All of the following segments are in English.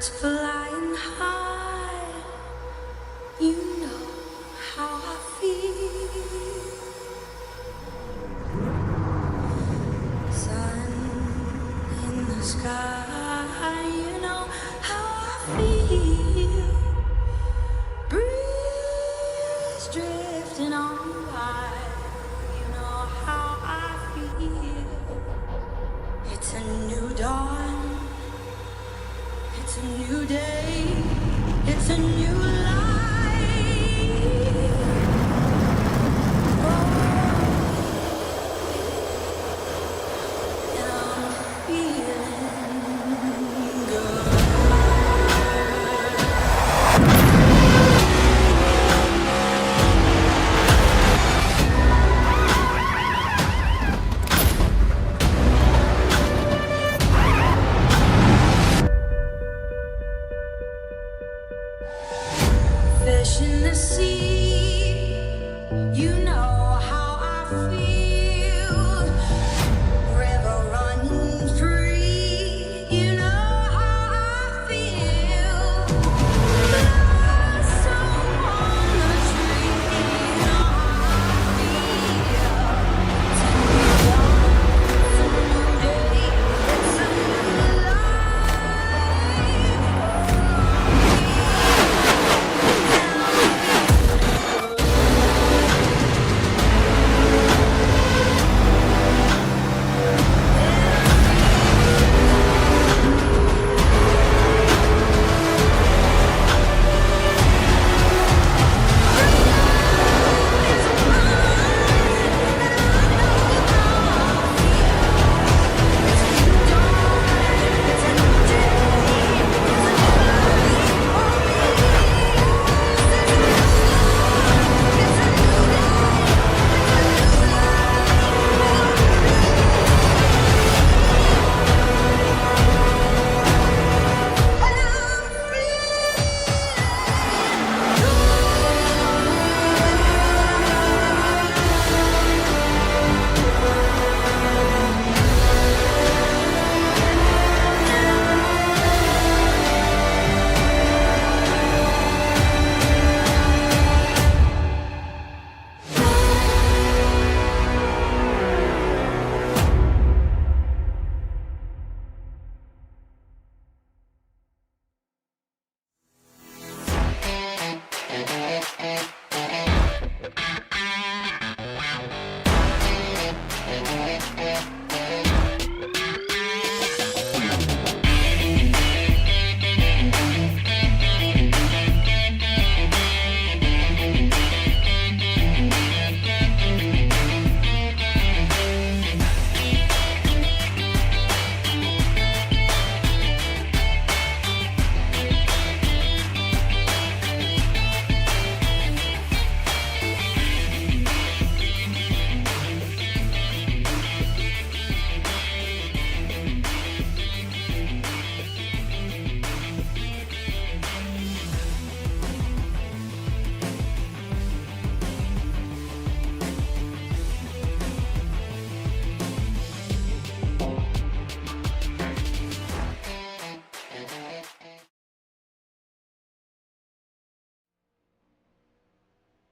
flying high, you know how I feel. Sun in the sky, you know how I feel. Breeze drifting on by, you know how I feel. It's a new dawn. It's a new day, it's a new life. And I'm feeling good. Fish in the sea, you know how I feel. River running free, you know how I feel. Blossom on the tree, you know how I feel. It's a new dawn, it's a new day, it's a new life.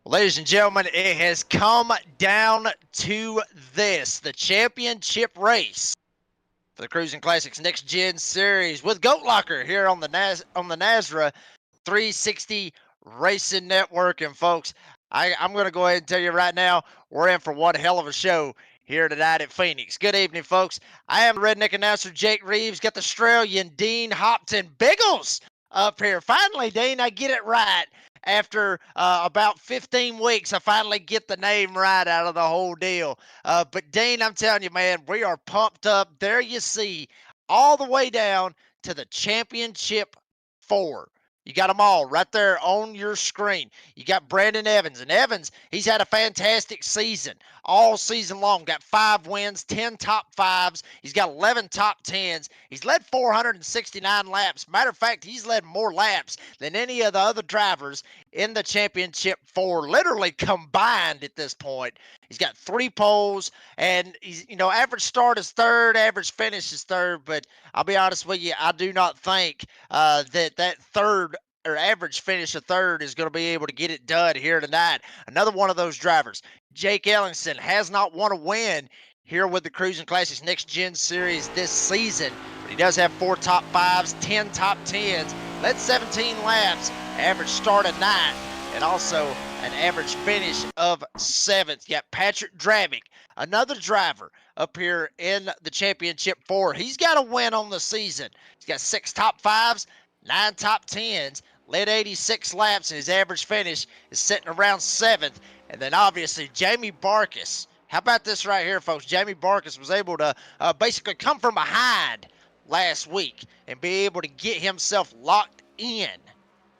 Ladies and gentlemen, it has come down to this, the championship race for the Cruising Classics Next Gen Series with Goat Locker here on the NASRA 360 Racing Network. And folks, I'm going to go ahead and tell you right now, we're in for one hell of a show here tonight at Phoenix. Good evening, folks. I am redneck announcer Jake Reeves. Got the Australian Dean Hopton Biggles up here. Finally, Dean, I get it right. After about 15 weeks, I finally get the name right out of the whole deal. But Dean, I'm telling you, man, we are pumped up. There you see, all the way down to the championship 4. You got them all right there on your screen. You got Brandon Evans. And Evans, he's had a fantastic season all season long. Got 5 wins, 10 top 5s. He's got 11 top 10s. He's led 469 laps. Matter of fact, he's led more laps than any of the other drivers in the championship 4, literally combined at this point. He's got 3 poles, and he's, average start is third, average finish is third. But I'll be honest with you, I do not think that third or average finish of third is going to be able to get it done here tonight. Another one of those drivers, Jake Ellingson, has not won a win here with the Cruising Classics Next Gen Series this season. But he does have 4 top 5s, 10 top 10s, led 17 laps, average start of 9th, and also an average finish of 7th. You got Patrick Drabick, another driver up here in the championship 4. He's got a win on the season. He's got 6 top 5s, 9 top 10s, led 86 laps, and his average finish is sitting around 7th. And then obviously Jamie Barkis. How about this right here, folks? Jamie Barkis was able to basically come from behind last week and be able to get himself locked in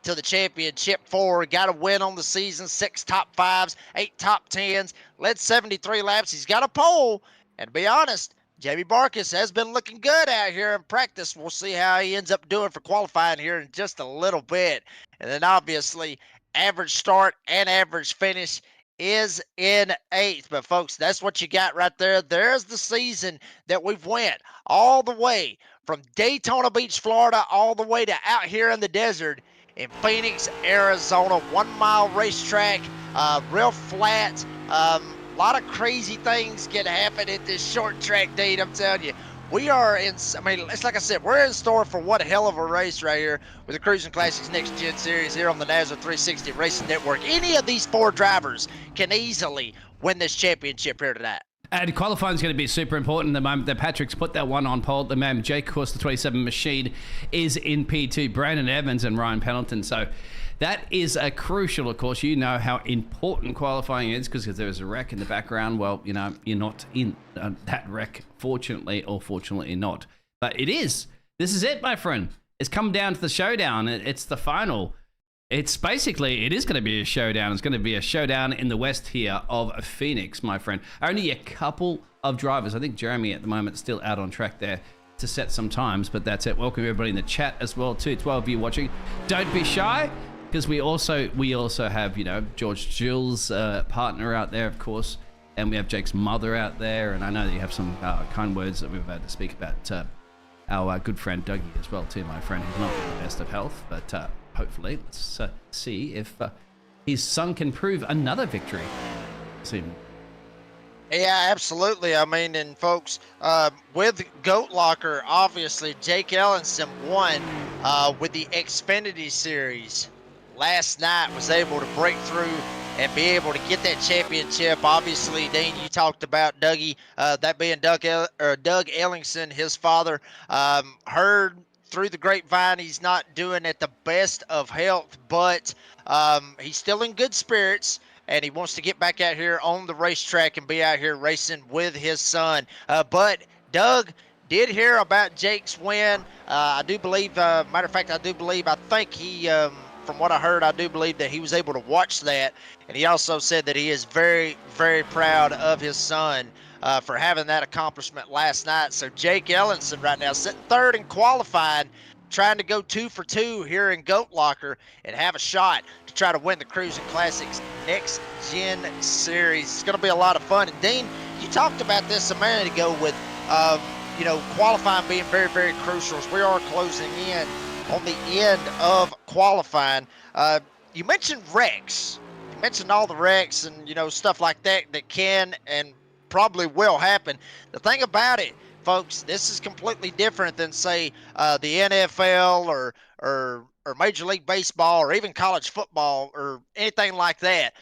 to the championship 4. Got a win on the season, 6 top 5s, 8 top 10s, led 73 laps. He's got a pole, and to be honest, Jamie Barkis has been looking good out here in practice. We'll see how he ends up doing for qualifying here in just a little bit. And then obviously, average start and average finish is in 8th. But folks, that's what you got right there. There's the season that we've went all the way from Daytona Beach, Florida, all the way to out here in the desert in Phoenix, Arizona. 1 mile racetrack, real flat. A lot of crazy things can happen at this short track, Dean. I'm telling you, we are in. I mean, it's like I said, we're in store for what a hell of a race right here with the Cruising Classics Next Gen Series here on the NASCAR 360 Racing Network. Any of these 4 drivers can easily win this championship here tonight. And qualifying is going to be super important. The moment that Patrick's put that one on pole, the moment Jake, of course, the 27 machine is in P2, Brandon Evans and Ryan Pendleton. So that is a crucial, of course. You know how important qualifying is because if there's a wreck in the background, well, you're not in that wreck, fortunately or fortunately not. But it is. This is it, my friend. It's come down to the showdown. It's the final. It's basically, it is going to be a showdown. It's going to be a showdown in the west here of Phoenix, my friend. Only a couple of drivers. I think Jeremy at the moment is still out on track there to set some times, but that's it. Welcome everybody in the chat as well too. 12 of you watching. Don't be shy because we also have, George Jill's partner out there, of course, and we have Jake's mother out there, and I know that you have some kind words that we've had to speak about our good friend Dougie as well too, my friend. He's not in the best of health, but hopefully, let's see if his son can prove another victory soon. Yeah, absolutely. I mean, and folks, with Goat Locker, obviously, Jake Ellingson won with the Xfinity Series last night, was able to break through and be able to get that championship. Obviously, Dean, you talked about Dougie, that being Doug Ellingson, his father. Heard through the grapevine he's not doing at the best of health, but he's still in good spirits, and he wants to get back out here on the racetrack and be out here racing with his son. But Doug did hear about Jake's win. I do believe, matter of fact, I think he, from what I heard, I do believe that he was able to watch that, and he also said that he is very, very proud of his son for having that accomplishment last night. So Jake Ellingson right now sitting third in qualifying, trying to go 2 for 2 here in Goat Locker and have a shot to try to win the Cruising Classics Next Gen Series. It's going to be a lot of fun. And Dean, you talked about this a minute ago with, qualifying being very, very crucial as we are closing in on the end of qualifying. You mentioned wrecks. You mentioned all the wrecks and, stuff like that that can and probably will happen. The thing about it, folks, this is completely different than, say, the NFL or Major League Baseball or even college football or anything like that.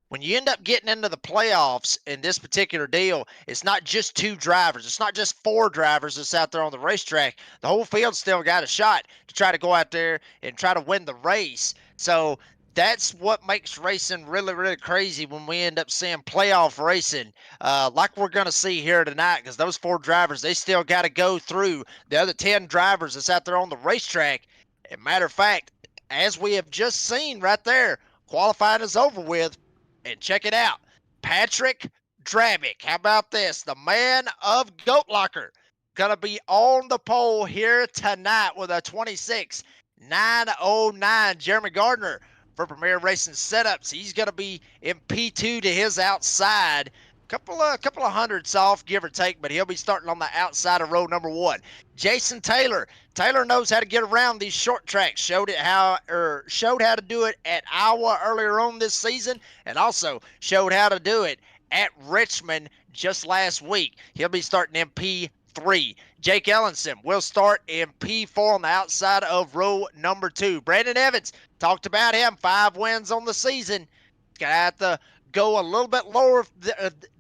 When you end up getting into the playoffs in this particular deal, it's not just 2 drivers. It's not just 4 drivers that's out there on the racetrack. The whole field still got a shot to try to go out there and try to win the race. So that's what makes racing really, really crazy when we end up seeing playoff racing like we're going to see here tonight, because those 4 drivers, they still got to go through the other 10 drivers that's out there on the racetrack. And matter of fact, as we have just seen right there, qualifying is over with. And check it out, Patrick Drabick. How about this? The man of Goat Locker going to be on the pole here tonight with a 26.909. Jeremy Gardner for Premier Racing Setups. He's going to be in P2 to his outside. Couple of hundredths off, give or take, but he'll be starting on the outside of row number 1. Jason Taylor. Taylor knows how to get around these short tracks. Showed how to do it at Iowa earlier on this season, and also showed how to do it at Richmond just last week. He'll be starting in P3. Jake Ellenson will start in P4 on the outside of row number 2. Brandon Evans, talked about him, 5 wins on the season. He's gonna have to go a little bit lower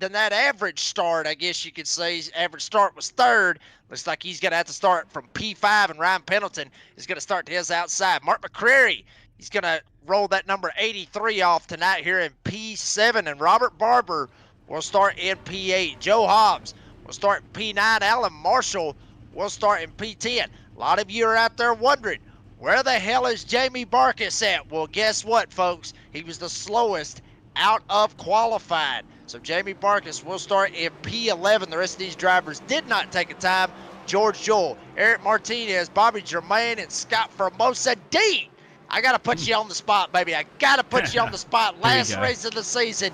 than that average start, I guess you could say. His average start was 3rd. Looks like he's going to have to start from P5, and Ryan Pendleton is going to start to his outside. Mark McCreary, he's going to roll that number 83 off tonight here in P7, and Robert Barber will start in P8. Joe Hobbs will start in P9. Alan Marshall will start in P10. A lot of you are out there wondering, where the hell is Jamie Barkas at? Well, guess what, folks? He was the slowest out of qualified. So Jamie Barkas will start in P11. The rest of these drivers did not take a time. George Joel, Eric Martinez, Bobby Germain, and Scott Formosa. D, I got to put you on the spot, baby. I got to put you on the spot. Last race of the season.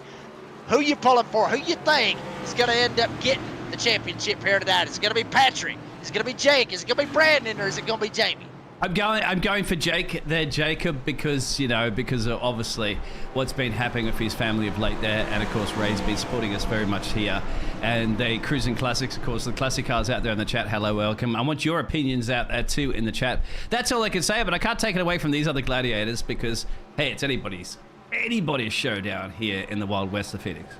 Who you pulling for? Who you think is going to end up getting the championship here tonight? Is it going to be Patrick? Is it going to be Jake? Is it going to be Brandon? Or is it going to be Jamie? I'm going for Jake there, Jacob, because because of obviously what's been happening with his family of late there, and of course Ray's been supporting us very much here, and the Cruising Classics, of course, the classic cars out there in the chat. Hello, welcome. I want your opinions out there too in the chat. That's all I can say, but I can't take it away from these other gladiators because hey, it's anybody's showdown here in the Wild West of Phoenix.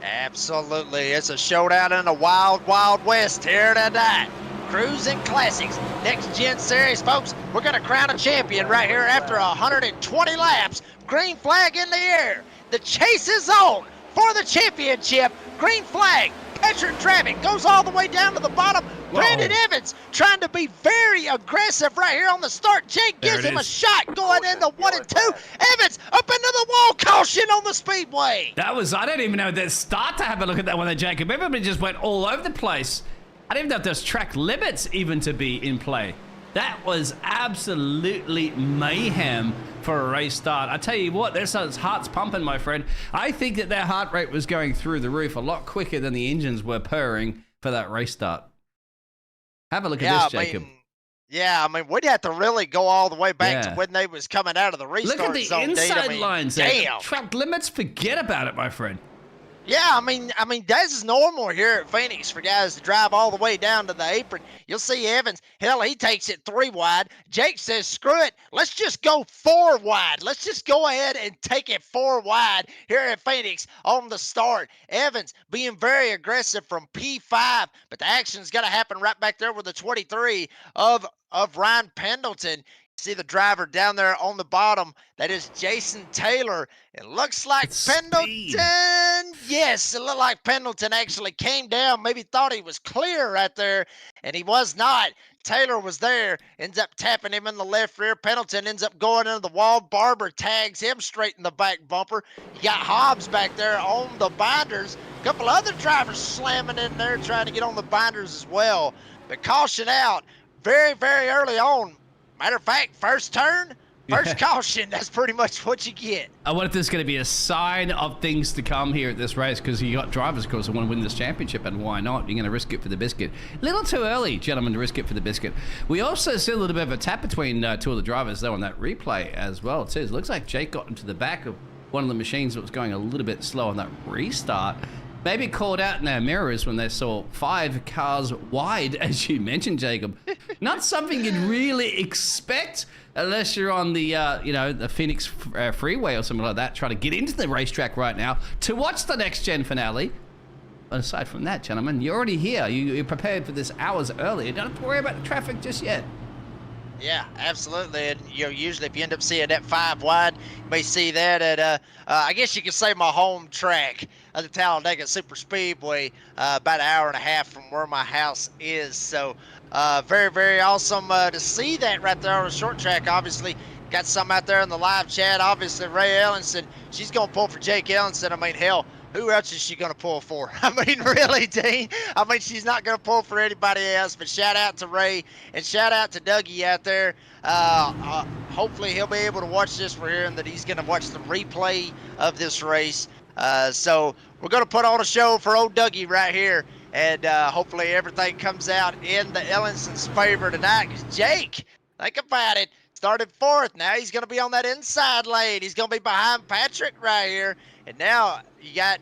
Absolutely, it's a showdown in the Wild West here tonight. Cruising Classics Next Gen Series, folks. We're going to crown a champion right here after 120 laps. Green flag in the air. The chase is on for the championship. Green flag. Patrick Travick goes all the way down to the bottom. Whoa. Brandon Evans trying to be very aggressive right here on the start. Jake gives him a shot going into 1 and 2. Evans up into the wall. Caution on the speedway. That was, I don't even know that start to have a look at that one there, Jacob. Everybody just went all over the place. I didn't even know if there's track limits even to be in play. That was absolutely mayhem for a race start. I tell you what, their heart's pumping, my friend. I think that their heart rate was going through the roof a lot quicker than the engines were purring for that race start. Have a look at this, Jacob. I mean, we'd have to really go all the way back to when they was coming out of the restart zone. Look at the inside lines there. Damn. Track limits, forget about it, my friend. Yeah, I mean, that is normal here at Phoenix for guys to drive all the way down to the apron. You'll see Evans, hell, he takes it 3 wide. Jake says, screw it, let's just go 4 wide. Let's just go ahead and take it 4 wide here at Phoenix on the start. Evans being very aggressive from P5, but the action's got to happen right back there with the 23 of Ryan Pendleton. See the driver down there on the bottom. That is Jason Taylor. It looks like Pendleton. Yes, it looked like Pendleton actually came down. Maybe thought he was clear right there, and he was not. Taylor was there, ends up tapping him in the left rear. Pendleton ends up going into the wall. Barber tags him straight in the back bumper. You got Hobbs back there on the binders. A couple other drivers slamming in there trying to get on the binders as well. But caution out very, very early on. Matter of fact, first turn, first caution, that's pretty much what you get. I wonder if there's going to be a sign of things to come here at this race, because you got drivers, of course, that want to win this championship, and why not? You're going to risk it for the biscuit. A little too early, gentlemen, to risk it for the biscuit. We also see a little bit of a tap between 2 of the drivers, though, on that replay as well. It says, looks like Jake got into the back of one of the machines that was going a little bit slow on that restart. Maybe called out in their mirrors when they saw 5 cars wide, as you mentioned, Jacob. Not something you'd really expect unless you're on the, the Phoenix freeway or something like that, trying to get into the racetrack right now to watch the next gen finale. But aside from that, gentlemen, you're already here. You're prepared for this hours early. You don't have to worry about the traffic just yet. Yeah, absolutely. And usually if you end up seeing that 5 wide, you may see that at I guess you could say my home track of the Talladega Super Speedway, about an hour and a half from where my house is. So very, very awesome to see that right there on the short track. Obviously, got some out there in the live chat. Obviously, Ray Ellenson, she's going to pull for Jake Ellenson. I mean, hell, who else is she going to pull for? I mean, really, Dean? I mean, she's not going to pull for anybody else, but shout out to Ray and shout out to Dougie out there. hopefully he'll be able to watch this. We're hearing that he's going to watch the replay of this race. So we're going to put on a show for old Dougie right here. And hopefully everything comes out in the Ellinson's favor tonight. Because Jake, think about it, started fourth. Now he's going to be on that inside lane. He's going to be behind Patrick right here. And now you got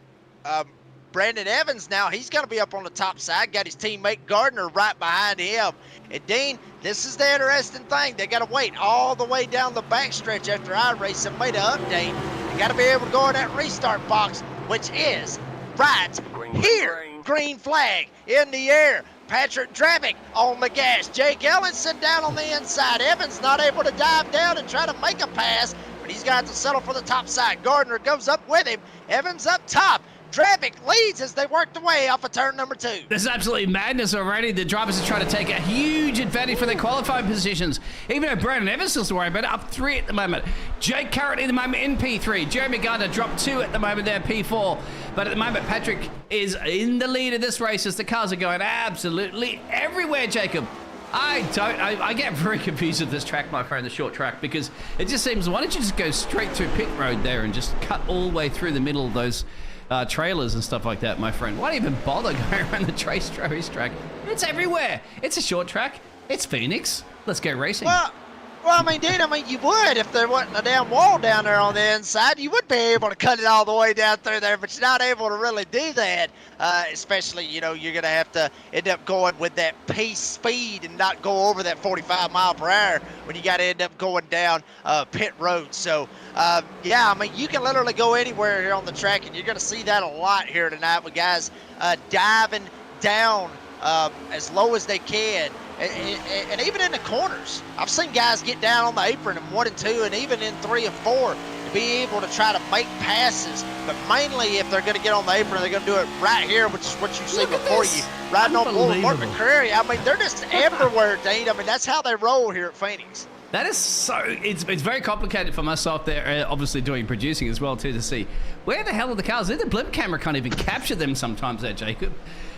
Brandon Evans now. He's going to be up on the top side. Got his teammate Gardner right behind him. And Dean, this is the interesting thing. They got to wait all the way down the backstretch after I race and made an update. They got to be able to go in that restart box, which is right here. Green flag in the air. Patrick Dravick on the gas. Jake Ellinson down on the inside. Evans not able to dive down and try to make a pass, but he's got to settle for the top side. Gardner goes up with him. Evans up top. Dravick leads as they work the way off of turn number 2. This is absolutely madness already. The drivers are trying to take a huge advantage for their qualifying positions. Even though Brandon Evans still to worry about it, up 3 at the moment. Jake currently at the moment in P3. Jeremy Gardner dropped 2 at the moment there, P4. But at the moment, Patrick is in the lead of this race as the cars are going absolutely everywhere, Jacob. I get very confused with this track, my friend, the short track, because it just seems, why don't you just go straight through pit road there and just cut all the way through the middle of those trailers and stuff like that, my friend. Why even bother going around the racetrack? It's everywhere. It's a short track. It's Phoenix. Let's go racing. Well, I mean, Dean, you would if there wasn't a damn wall down there on the inside. You would be able to cut it all the way down through there, but you're not able to really do that. Especially, you're going to have to end up going with that pace speed and not go over that 45 mile per hour when you got to end up going down pit road. So, yeah, you can literally go anywhere here on the track, and you're going to see that a lot here tonight with guys diving down as low as they can. And even in the corners, I've seen guys get down on the apron in 1 and 2 and even in 3 and 4 to be able to try to make passes. But mainly if they're going to get on the apron, they're going to do it right here, which is what you see before you. Riding on Boulevard McCreary. They're just everywhere, Dean. That's how they roll here at Phoenix. That is so, it's very complicated for myself there, obviously doing producing as well too, to see where the hell are the cars. The blimp camera can't even capture them sometimes there, Jacob.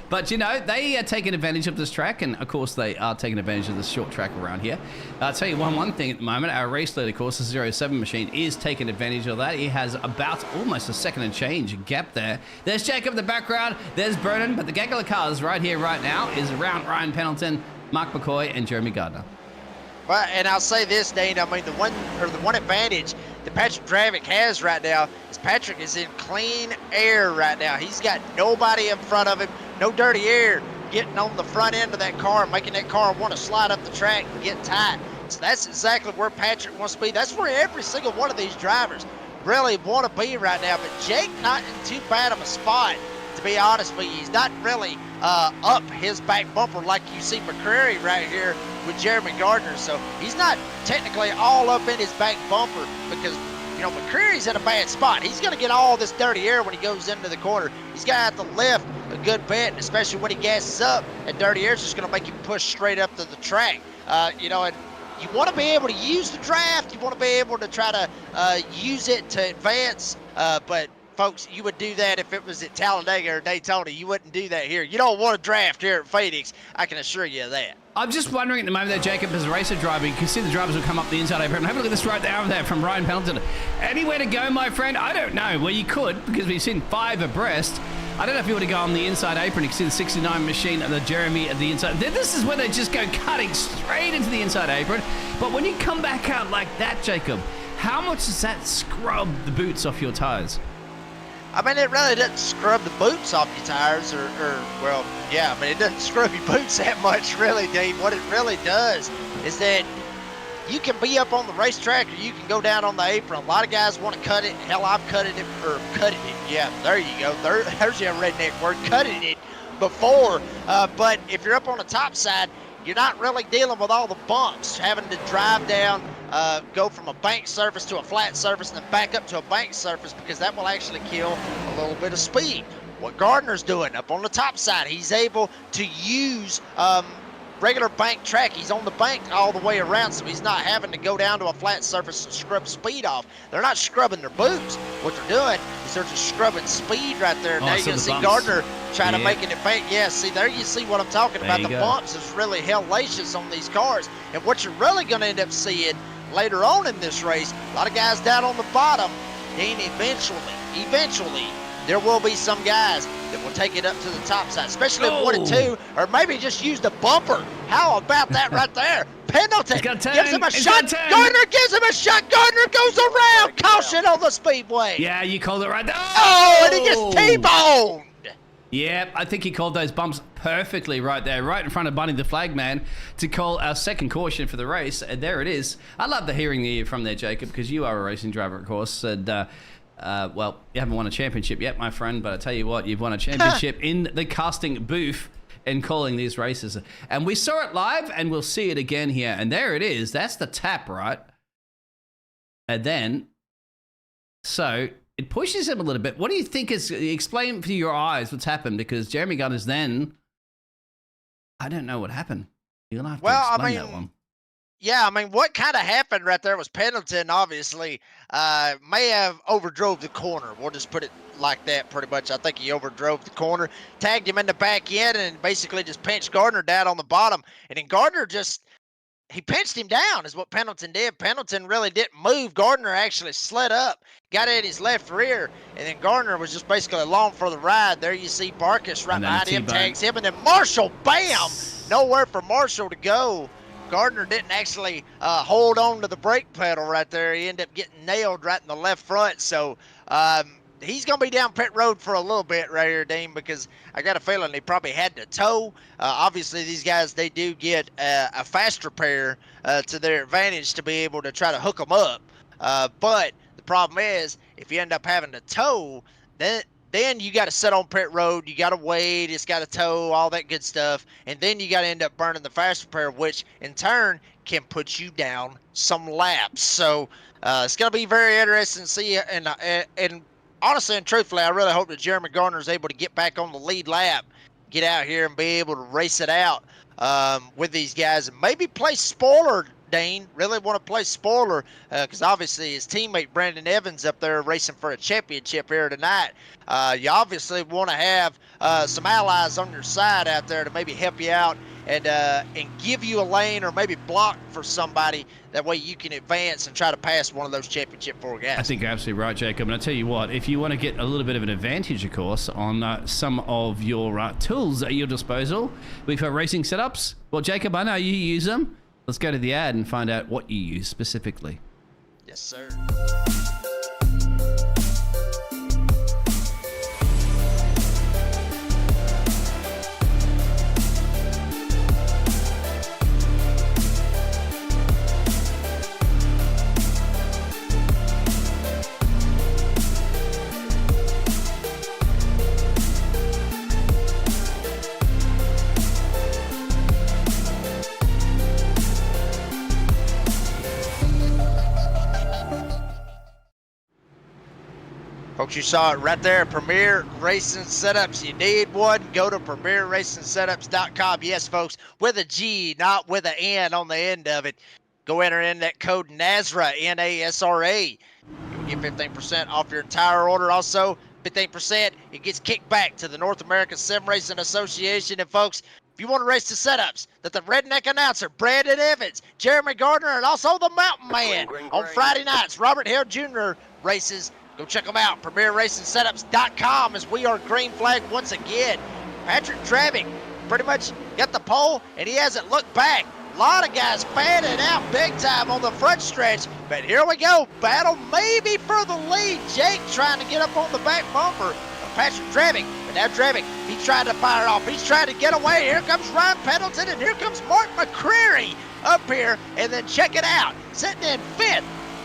But, they are taking advantage of this track, and, of course, they are taking advantage of this short track around here. I'll tell you one thing at the moment. Our race leader, of course, the 07 machine, is taking advantage of that. He has about almost a second and change gap there. There's Jacob in the background. There's Vernon. But the gaggle of cars right here, right now, is around Ryan Pendleton, Mark McCoy, and Jeremy Gardner. Well, and I'll say this, Dean. The one advantage that Patrick Dravick has right now is Patrick is in clean air right now. He's got nobody in front of him, no dirty air getting on the front end of that car, making that car want to slide up the track and get tight. So that's exactly where Patrick wants to be. That's where every single one of these drivers really want to be right now. But Jake not in too bad of a spot, to be honest with you. He's not really up his back bumper like you see McCreary right here with Jeremy Gardner. So he's not technically all up in his back bumper because, McCreary's in a bad spot. He's going to get all this dirty air when he goes into the corner. He's going to have to lift a good bit, especially when he gasses up. And dirty air is just going to make him push straight up to the track. And you want to be able to use the draft. You want to be able to try to use it to advance. But folks, you would do that if it was at Talladega or Daytona. You wouldn't do that here. You don't want to draft here at Phoenix. I can assure you of that. I'm just wondering at the moment that Jacob is a racer driver. You can see the drivers will come up the inside apron. Have a look at this right there from Ryan Pendleton. Anywhere to go, my friend? I don't know. Well, you could, because we've seen 5 abreast. I don't know if you want to go on the inside apron. You can see the 69 machine and the Jeremy at the inside. This is where they just go cutting straight into the inside apron. But when you come back out like that, Jacob, how much does that scrub the boots off your tires? It really doesn't scrub the boots off your tires it doesn't scrub your boots that much, really, Dean. What it really does is that you can be up on the racetrack or you can go down on the apron. A lot of guys want to cut it. Hell, I've cutted it. Yeah, there you go. There's your redneck word, cutting it before. But if you're up on the top side, you're not really dealing with all the bumps, having to drive down, go from a bank surface to a flat surface and then back up to a bank surface, because that will actually kill a little bit of speed. What Gardner's doing up on the top side, he's able to use regular bank track. He's on the bank all the way around, so he's not having to go down to a flat surface and scrub speed off. They're not scrubbing their boots. What they're doing is they're just scrubbing speed right there. Now you're going to see Gardner trying to make it bank. Yeah, see, there you see what I'm talking about. The bumps is really hellacious on these cars. And what you're really going to end up seeing later on in this race, a lot of guys down on the bottom, then eventually, there will be some guys that will take it up to the top side, especially if 1 and 2, or maybe just use the bumper. How about that right there? Pendleton gives him a shot. Gardner gives him a shot. Gardner goes around. Caution on the speedway. Yeah, you called it right there. Oh, and he gets T-boned. Yeah, I think he called those bumps perfectly right there, right in front of Bunny the Flag Man to call our second caution for the race. And there it is. I love the hearing you from there, Jacob, because you are a racing driver, of course. And, well, you haven't won a championship yet, my friend, but I tell you what, you've won a championship in the casting booth and calling these races. And we saw it live, and we'll see it again here. And there it is. That's the tap, right? And then, so it pushes him a little bit. What do you think is, explain for your eyes what's happened, because Jeremy Gunners then, I don't know what happened. You're going to have to explain that one. Yeah, I mean, what kind of happened right there was Pendleton, obviously, may have overdrove the corner. We'll just put it like that pretty much. I think he overdrove the corner, tagged him in the back end, and basically just pinched Gardner down on the bottom. And then Gardner he pinched him down is what Pendleton did. Pendleton really didn't move. Gardner actually slid up, got in his left rear, and then Gardner was just basically along for the ride. There you see Barkus right behind him, tags him, and then Marshall, bam! Nowhere for Marshall to go. Gardner didn't actually hold on to the brake pedal right there. He ended up getting nailed right in the left front. So he's going to be down pit road for a little bit right here, Dean, because I got a feeling he probably had to tow. Obviously, these guys, they do get a faster pair to their advantage to be able to try to hook them up. But the problem is, if you end up having to tow, then you got to sit on pit road. You got to wait. It's got to tow, all that good stuff. And then you got to end up burning the faster pair, which in turn can put you down some laps. So it's going to be very interesting to see. And honestly and truthfully, I really hope that Jeremy Gardner is able to get back on the lead lap, get out here and be able to race it out with these guys, and maybe play spoiler. Dane really want to play spoiler because obviously his teammate Brandon Evans up there racing for a championship here tonight. You obviously want to have some allies on your side out there to maybe help you out and give you a lane, or maybe block for somebody. That way you can advance and try to pass one of those championship 4 guys. I think you're absolutely right, Jacob. And I'll tell you what, if you want to get a little bit of an advantage, of course, on some of your tools at your disposal with racing setups, well, Jacob, I know you use them. Let's go to the ad and find out what you use specifically. Yes, sir. Folks, you saw it right there, Premier Racing Setups. You need one, go to PremierRacingSetups.com. Yes, folks, with a G, not with an N on the end of it. Go enter in that code NASRA, N-A-S-R-A. You'll get 15% off your entire order. Also, 15%, it gets kicked back to the North American Sim Racing Association. And, folks, if you want to race the setups that the redneck announcer, Brandon Evans, Jeremy Gardner, and also the Mountain Man on Friday nights, Robert Hill Jr. races, go check them out, PremierRacingSetups.com, as we are green flag once again. Patrick Travick pretty much got the pole, and he hasn't looked back. A lot of guys fanning out big time on the front stretch, but here we go. Battle maybe for the lead. Jake trying to get up on the back bumper of Patrick Travick, but now Travick, he's trying to fire off. He's trying to get away. Here comes Ryan Pendleton, and here comes Mark McCreary up here, and then check it out. Sitting in 5th,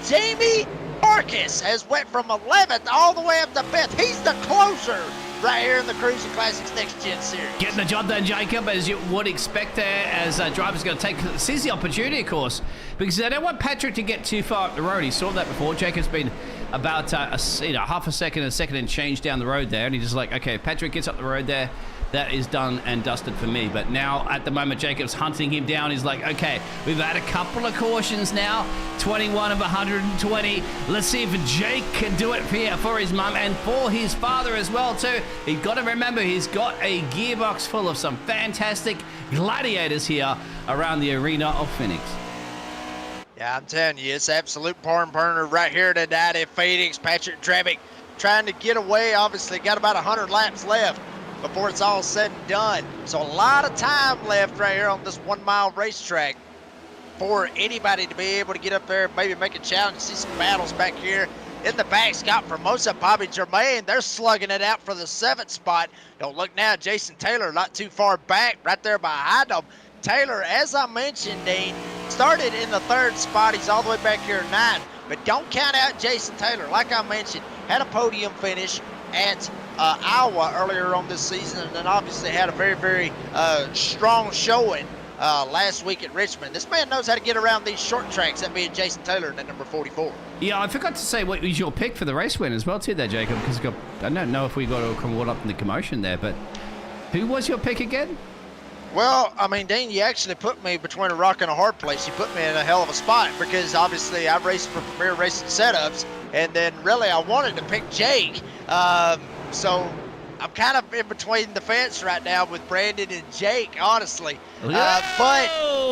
Jamie Barkus has went from 11th all the way up to 5th. He's the closer right here in the Crusin Classics Next Gen Series. Getting the job done, Jacob, as you would expect there, as drivers going to seize the opportunity, of course, because they don't want Patrick to get too far up the road. He saw that before. Jacob's been about half a second and change down the road there, and he's just like, okay, Patrick gets up the road there. That is done and dusted for me. But now, at the moment, Jacob's hunting him down. He's like, okay, we've had a couple of cautions now, 21 of 120. Let's see if Jake can do it for his mum and for his father as well, too. You've got to remember, he's got a gearbox full of some fantastic gladiators here around the arena of Phoenix. Yeah, I'm telling you, it's absolute barn burner right here tonight at Phoenix. Patrick Drabick trying to get away. Obviously, got about 100 laps left before it's all said and done. So a lot of time left right here on this 1 mile racetrack for anybody to be able to get up there, maybe make a challenge. See some battles back here in the back. Scott Formosa, Bobby Germain, they're slugging it out for the 7th spot. Don't look now, Jason Taylor not too far back, right there behind him. Taylor, as I mentioned, Dean, started in the 3rd spot. He's all the way back here at 9th. But don't count out Jason Taylor. Like I mentioned, had a podium finish at Iowa earlier on this season, and then obviously had a very, very strong showing last week at Richmond. This man knows how to get around these short tracks, that being Jason Taylor in that number 44. Yeah, I forgot to say what was your pick for the race win as well too there, Jacob, because I don't know if we got all caught up in the commotion there, but who was your pick again? Well, I mean, Dean, you actually put me between a rock and a hard place. You put me in a hell of a spot because obviously I raced for Premier Racing Setups, and then really I wanted to pick Jake. So I'm kind of in between the fence right now with Brandon and Jake, honestly. But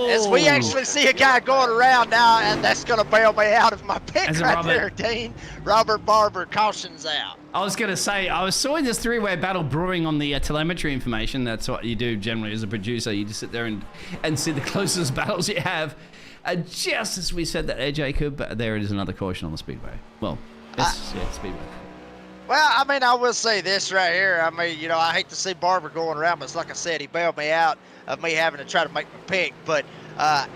as we actually see a guy going around now, and that's going to bail me out of my pick right there, Dean. Robert Barber cautions out. I was going to say, I was seeing this three-way battle brewing on the telemetry information. That's what you do generally as a producer. You just sit there and see the closest battles you have. Just as we said that there, Jacob, there it is, another caution on the speedway. Well, speedway. Well, I mean, I will say this right here. I mean, you know, I hate to see Barber going around, but like I said, he bailed me out of me having to try to make my pick. But,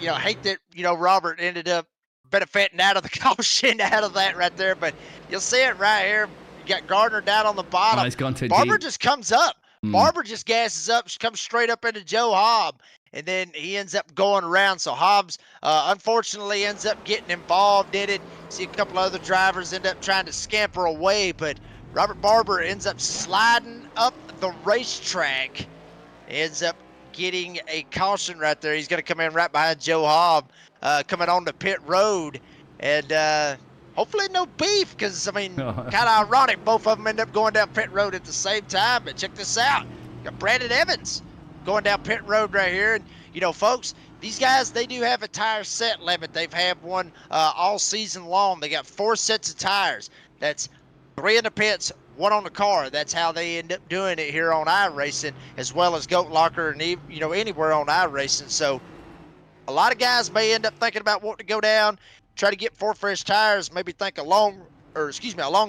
you know, I hate that, you know, Robert ended up benefiting out of the caution out of that right there. But you'll see it right here. You got Gardner down on the bottom. Oh, he's gone too Barber deep. just comes up. Barber just gasses up, comes straight up into Joe Hobb. And then he ends up going around. So Hobbs, unfortunately, ends up getting involved in it. See a couple other drivers end up trying to scamper away. But Robert Barber ends up sliding up the racetrack. Ends up getting a caution right there. He's going to come in right behind Joe Hobb, coming on the pit road. And hopefully no beef, because, I mean, kind of ironic. Both of them end up going down pit road at the same time. But check this out. Got Brandon Evans going down pit road right here. And, you know, folks, these guys, they do have a tire set limit. They've had one all season long. They got 4 sets of tires. That's 3 in the pits, 1 on the car. That's how they end up doing it here on iRacing, as well as Goat Locker and, you know, anywhere on iRacing. So a lot of guys may end up thinking about wanting to go down, try to get 4 fresh tires, maybe think a long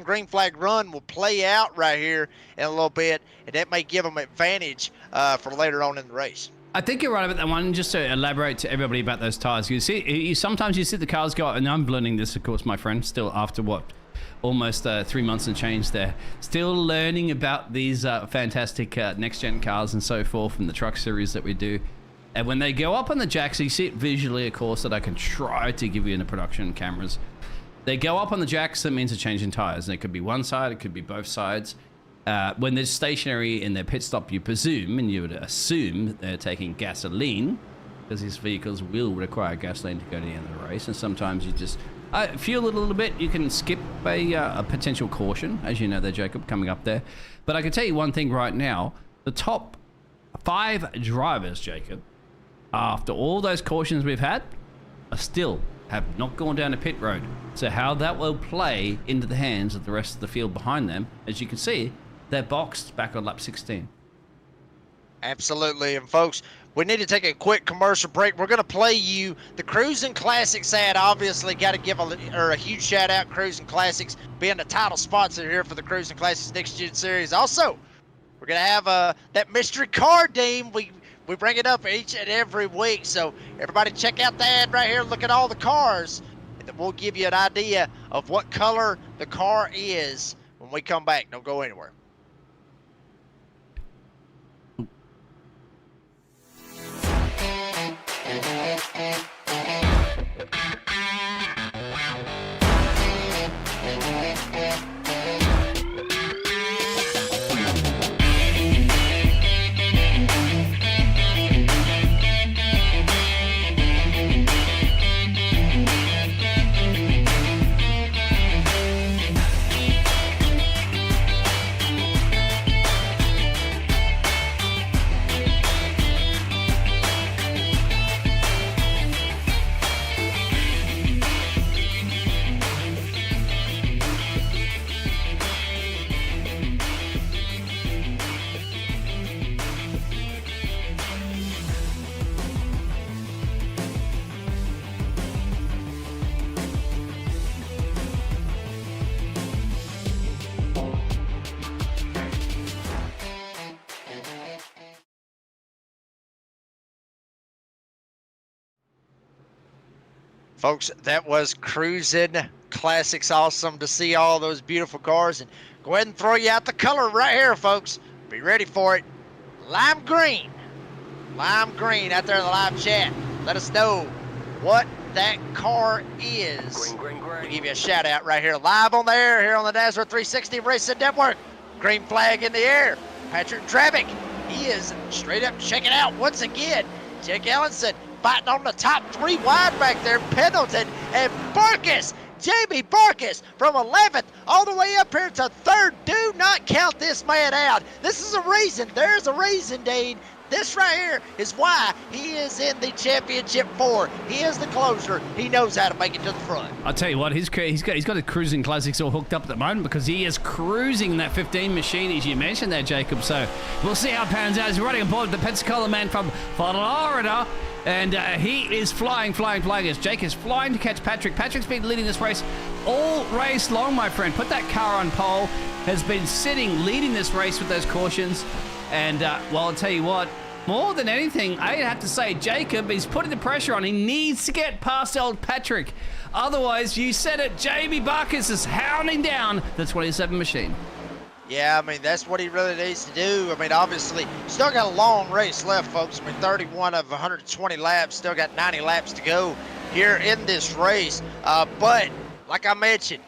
green flag run will play out right here in a little bit, and that may give them advantage for later on in the race. I think you're right about that one. Just to elaborate to everybody about those tires, you see, sometimes you see the cars go, and I'm learning this, of course, my friend, still after what, almost 3 months and change there. Still learning about these fantastic next-gen cars and so forth from the truck series that we do. And when they go up on the jacks, you see it visually, of course, that I can try to give you in the production cameras. They go up on the jacks, that means a change in tires. And it could be one side, it could be both sides. When they're stationary in their pit stop, you presume, and you would assume they're taking gasoline, because these vehicles will require gasoline to go to the end of the race. And sometimes you just fuel it a little bit. You can skip a potential caution, as you know there, Jacob, coming up there. But I can tell you one thing right now. The top 5 drivers, Jacob, after all those cautions we've had, still have not gone down a pit road. So how that will play into the hands of the rest of the field behind them, as you can see, they're boxed back on lap 16. Absolutely. And folks, we need to take a quick commercial break. We're going to play you the Crusin Classics ad. Obviously, got to give a huge shout out, Crusin Classics, being the title sponsor here for the Crusin Classics Next Gen Series. Also, we're going to have that mystery car, Dean. We bring it up each and every week. So everybody check out the ad right here. Look at all the cars. And then we'll give you an idea of what color the car is when we come back. Don't go anywhere. Folks, that was Cruising Classics. Awesome to see all those beautiful cars. And go ahead and throw you out the color right here, folks. Be ready for it. Lime green. Lime green out there in the live chat. Let us know what that car is. Green. We'll give you a shout out right here live on the air here on the NASCAR 360 Racing Network. Green flag in the air. Patrick Travick, he is straight up checking out once again. Jake Ellenson fighting on the top 3 wide back there. Pendleton and Barkus. Jamie Barkus from 11th all the way up here to 3rd. Do not count this man out. This is a reason. There's a reason, Dean. This right here is why he is in the championship 4. He is the closer. He knows how to make it to the front. I'll tell you what, he's got the Cruising Classics all hooked up at the moment because he is cruising that 15 machine, as you mentioned there, Jacob. So we'll see how it pans out. He's running aboard the Pensacola man from Florida. And he is flying as Jake is flying to catch Patrick. Patrick's been leading this race all race long, my friend. Put that car on pole. Has been sitting, leading this race with those cautions. And, well, I'll tell you what, more than anything, I have to say, Jacob is putting the pressure on. He needs to get past old Patrick. Otherwise, you said it, Jamie Barkus is hounding down the 27 machine. Yeah, I mean, that's what he really needs to do. I mean, obviously, still got a long race left, folks. I mean, 31 of 120 laps, still got 90 laps to go here in this race. But, like I mentioned,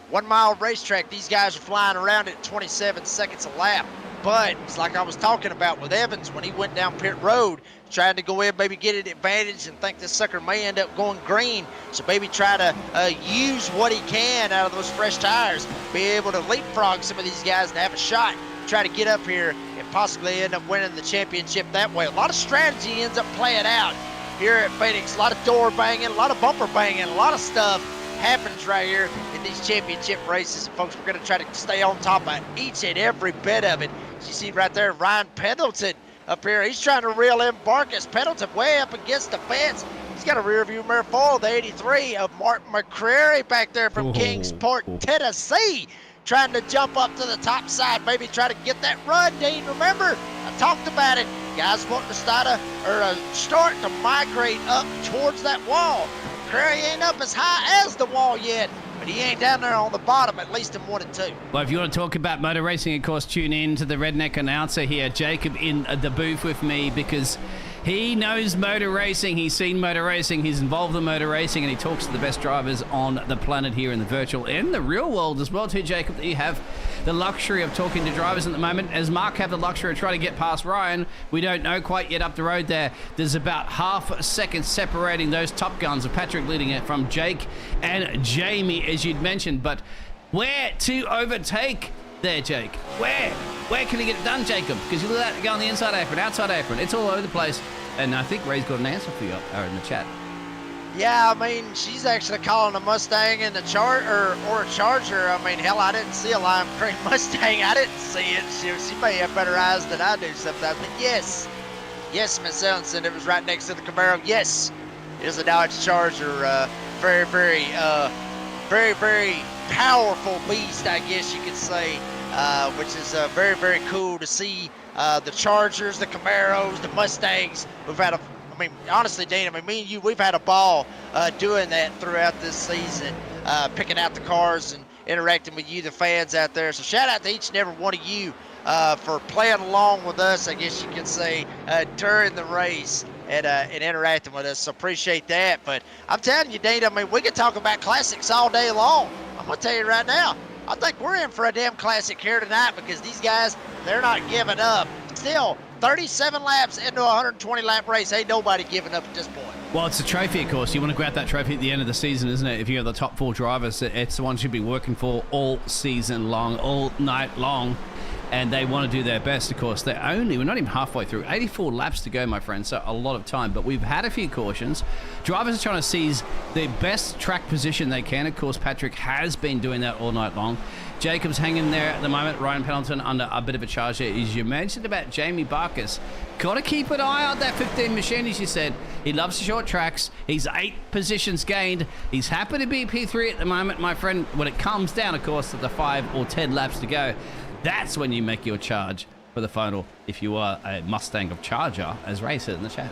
1 mile racetrack, these guys are flying around at 27 seconds a lap. But it's like I was talking about with Evans when he went down pit road, trying to go in, maybe get an advantage and think this sucker may end up going green. So maybe try to use what he can out of those fresh tires, be able to leapfrog some of these guys and have a shot, try to get up here and possibly end up winning the championship that way. A lot of strategy ends up playing out here at Phoenix. A lot of door banging, a lot of bumper banging, a lot of stuff happens right here in these championship races. And folks, we're going to try to stay on top of each and every bit of it. As you see right there, Ryan Pendleton up here. He's trying to reel in Barkus. Pendleton way up against the fence. He's got a rear view mirror full. The 83 of Martin McCreary back there from Kingsport, Tennessee. Trying to jump up to the top side, maybe try to get that run, Dean. Remember, I talked about it. Guys wanting to start to migrate up towards that wall. McCreary ain't up as high as the wall yet, but he ain't down there on the bottom, at least in 1 and 2. Well, if you want to talk about motor racing, of course, tune in to the Redneck Announcer here, Jacob, in the booth with me, because he knows motor racing. He's seen motor racing. He's involved in motor racing, and he talks to the best drivers on the planet here in the virtual and the real world as well, too, Jacob. You have the luxury of talking to drivers at the moment. As Mark have the luxury of trying to get past Ryan, we don't know quite yet up the road there. There's about half a second separating those top guns of Patrick leading it from Jake and Jamie, as you'd mentioned. But where to overtake there, Jake? Where can he get it done, Jacob? Because you look at that, go on the inside apron, outside apron. It's all over the place. And I think Ray's got an answer for you up there in the chat. Yeah, I mean, she's actually calling a Mustang and a Charger. I mean, hell, I didn't see a lime green Mustang. I didn't see it. She may have better eyes than I do sometimes. But yes, Miss Ellenson, it was right next to the Camaro. Yes, it is a Dodge Charger. Very, very powerful beast, I guess you could say, which is very, very cool to see. The Chargers, the Camaros, the Mustangs. We've had honestly, Dean, me and you, we've had a ball doing that throughout this season, picking out the cars and interacting with you, the fans out there. So shout out to each and every one of you for playing along with us, I guess you could say, during the race and interacting with us. So appreciate that. But I'm telling you, Dean, we could talk about classics all day long. I'm going to tell you right now, I think we're in for a damn classic here tonight because these guys, they're not giving up. Still, 37 laps into a 120-lap race. Ain't nobody giving up at this point. Well, it's a trophy, of course. You want to grab that trophy at the end of the season, isn't it? If you're the top 4 drivers, it's the one you'd be working for all season long, all night long. And they want to do their best, of course. We're not even halfway through. 84 laps to go, my friend, so a lot of time. But we've had a few cautions. Drivers are trying to seize the best track position they can. Of course, Patrick has been doing that all night long. Jacob's hanging there at the moment. Ryan Pendleton under a bit of a charge there. As you mentioned about Jamie Barkus, got to keep an eye on that 15 machine, as you said. He loves the short tracks. He's 8 positions gained. He's happy to be P3 at the moment, my friend. When it comes down, of course, to the 5 or 10 laps to go, that's when you make your charge for the final, if you are a Mustang of Charger, as Ray said in the chat.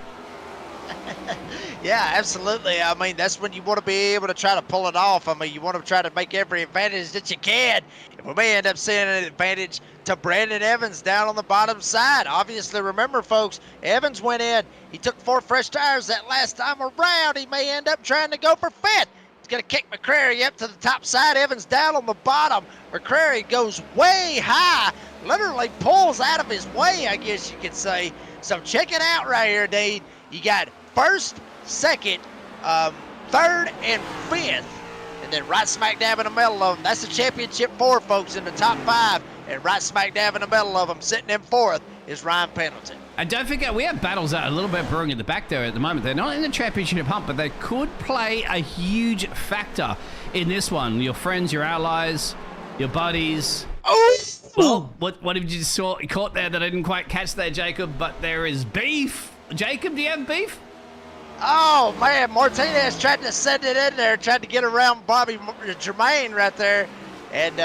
Yeah, absolutely. I mean, that's when you want to be able to try to pull it off. I mean, you want to try to make every advantage that you can. And we may end up seeing an advantage to Brandon Evans down on the bottom side. Obviously, remember, folks, Evans went in. He took 4 fresh tires that last time around. He may end up trying to go for 5th. He's going to kick McCrary up to the top side. Evans down on the bottom. McCrary goes way high, literally pulls out of his way, I guess you could say. So check it out right here, Dean. You got first, second, third, and 5th. And then right smack dab in the middle of them, that's the championship 4, folks, in the top 5. And right smack dab in the middle of them, sitting in 4th, is Ryan Pendleton. And don't forget, we have battles out a little bit brewing at the back there at the moment. They're not in the championship hunt, but they could play a huge factor in this one. Your friends, your allies, your buddies. Oh! Well, what have you caught there that I didn't quite catch there, Jacob? But there is beef. Jacob, do you have beef? Oh, man, Martinez tried to send it in there, tried to get around Bobby Jermaine right there. And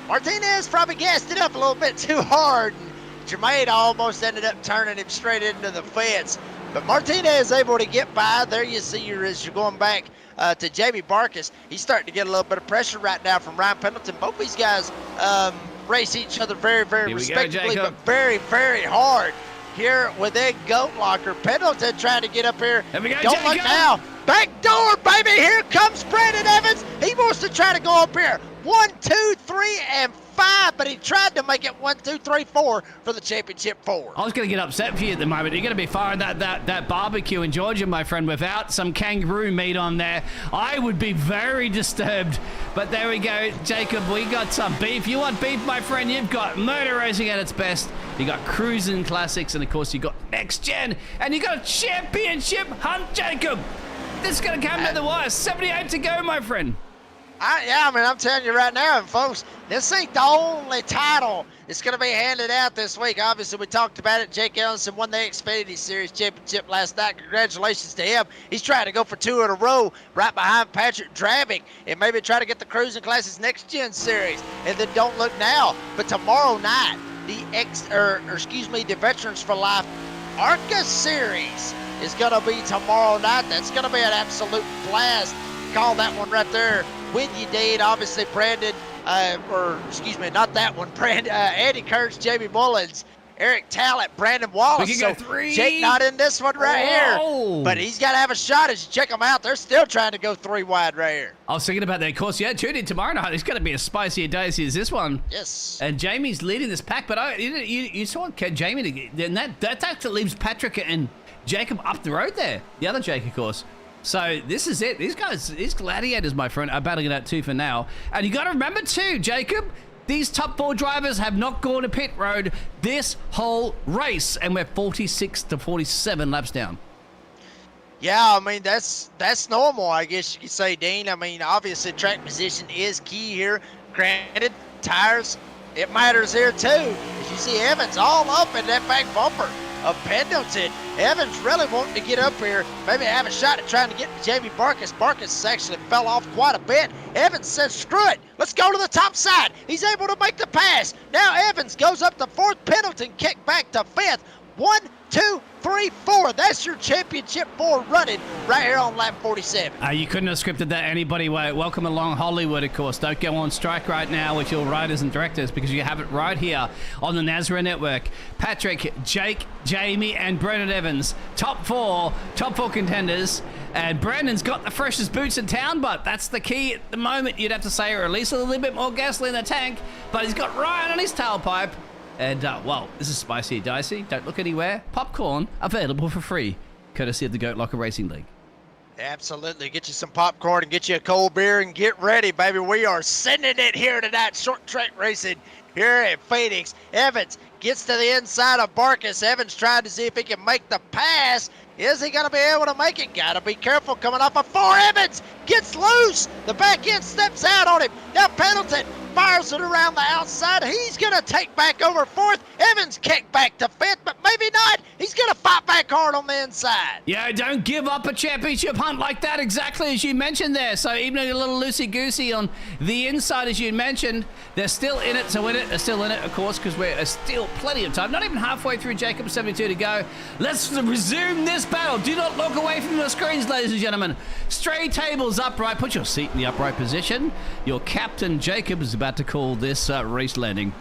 Martinez probably gassed it up a little bit too hard. And Jermaine almost ended up turning him straight into the fence. But Martinez able to get by. There you see as you're going back to Jamie Barkus. He's starting to get a little bit of pressure right now from Ryan Pendleton. Both these guys race each other very, very respectfully, but very, very hard. Here within Goat Locker, Pendleton trying to get up here. There we go, Don't Jacob. look now. Back door, baby. Here comes Brandon Evans. He wants to try to go up here. 1, 2, 3, and 5, but he tried to make it 1, 2, 3, 4 for the championship 4. I was going to get upset for you at the moment. You're going to be firing that barbecue in Georgia, my friend, without some kangaroo meat on there. I would be very disturbed. But there we go, Jacob. We got some beef. You want beef, my friend? You've got Motor Racing at its best. You got Crusin Classics, and of course you got Next Gen, and you got a championship hunt, Jacob. This is going to come to the wire. 78 to go, my friend. I mean, I'm telling you right now, folks, this ain't the only title that's going to be handed out this week. Obviously, we talked about it. Jake Ellison won the Xfinity Series Championship last night. Congratulations to him. He's trying to go for 2 in a row right behind Patrick Dravick and maybe try to get the Cruising Classics Next Gen Series. And then don't look now, but tomorrow night, the Veterans for Life ARCA Series is going to be tomorrow night. That's going to be an absolute blast. Call that one right there with you, Dean. Obviously, Brandon, not that one. Andy Kurtz, Jamie Mullins, Eric Talent, Brandon Wallace. We can go 3. Jake not in this one right here, but he's got to have a shot as you check them out. They're still trying to go 3 wide right here. I was thinking about that course. Yeah, tune in tomorrow night. It's going to be as spicy a day as this one. Yes. And Jamie's leading this pack, but you saw Jamie, then that actually leaves Patrick and Jacob up the road there. The other Jake, of course. So this is it. These guys, these gladiators, my friend, are battling it out too for now. And you got to remember too, Jacob, these top 4 drivers have not gone to pit road this whole race, and we're 46 to 47 laps down. Yeah, I mean, that's normal, I guess you could say, Dean. I mean, obviously track position is key here. Granted, tires, it matters here too. As you see Evans all up in that back bumper of Pendleton. Evans really wanting to get up here, maybe have a shot at trying to get to Jamie Barkus. Barkus actually fell off quite a bit. Evans says, screw it, let's go to the top side. He's able to make the pass. Now Evans goes up to 4th, Pendleton kick back to 5th. 1, 2, 3, 4. That's your championship 4 running right here on lap 47. You couldn't have scripted that anybody way. Welcome along Hollywood, of course. Don't go on strike right now with your writers and directors, because you have it right here on the Nazareth Network. Patrick, Jake, Jamie, and Brendan Evans. Top 4 contenders. And Brandon's got the freshest boots in town, but that's the key at the moment, you'd have to say, or at least a little bit more gasoline in the tank. But he's got Ryan on his tailpipe. And, well, this is spicy and dicey. Don't look anywhere. Popcorn available for free, courtesy of the Goat Locker Racing League. Absolutely. Get you some popcorn and get you a cold beer and get ready, baby. We are sending it here tonight. Short track racing here at Phoenix. Evans gets to the inside of Barkus. Evans trying to see if he can make the pass. Is he going to be able to make it? Got to be careful coming off of 4. Evans gets loose. The back end steps out on him. Now Pendleton fires it around the outside. He's going to take back over fourth. Evans kicked back to fifth, but maybe not. He's going to fight back hard on the inside. Yeah, don't give up a championship hunt like that, exactly as you mentioned there. So even a little loosey-goosey on the inside, as you mentioned, they're still in it to win it. They're still in it, of course, because we're still plenty of time. Not even halfway through, Jacob, 72 to go. Let's resume this battle. Do not look away from your screens, ladies and gentlemen. Straight tables upright. Put your seat in the upright position. Your captain, Jacob, is about to call this race landing.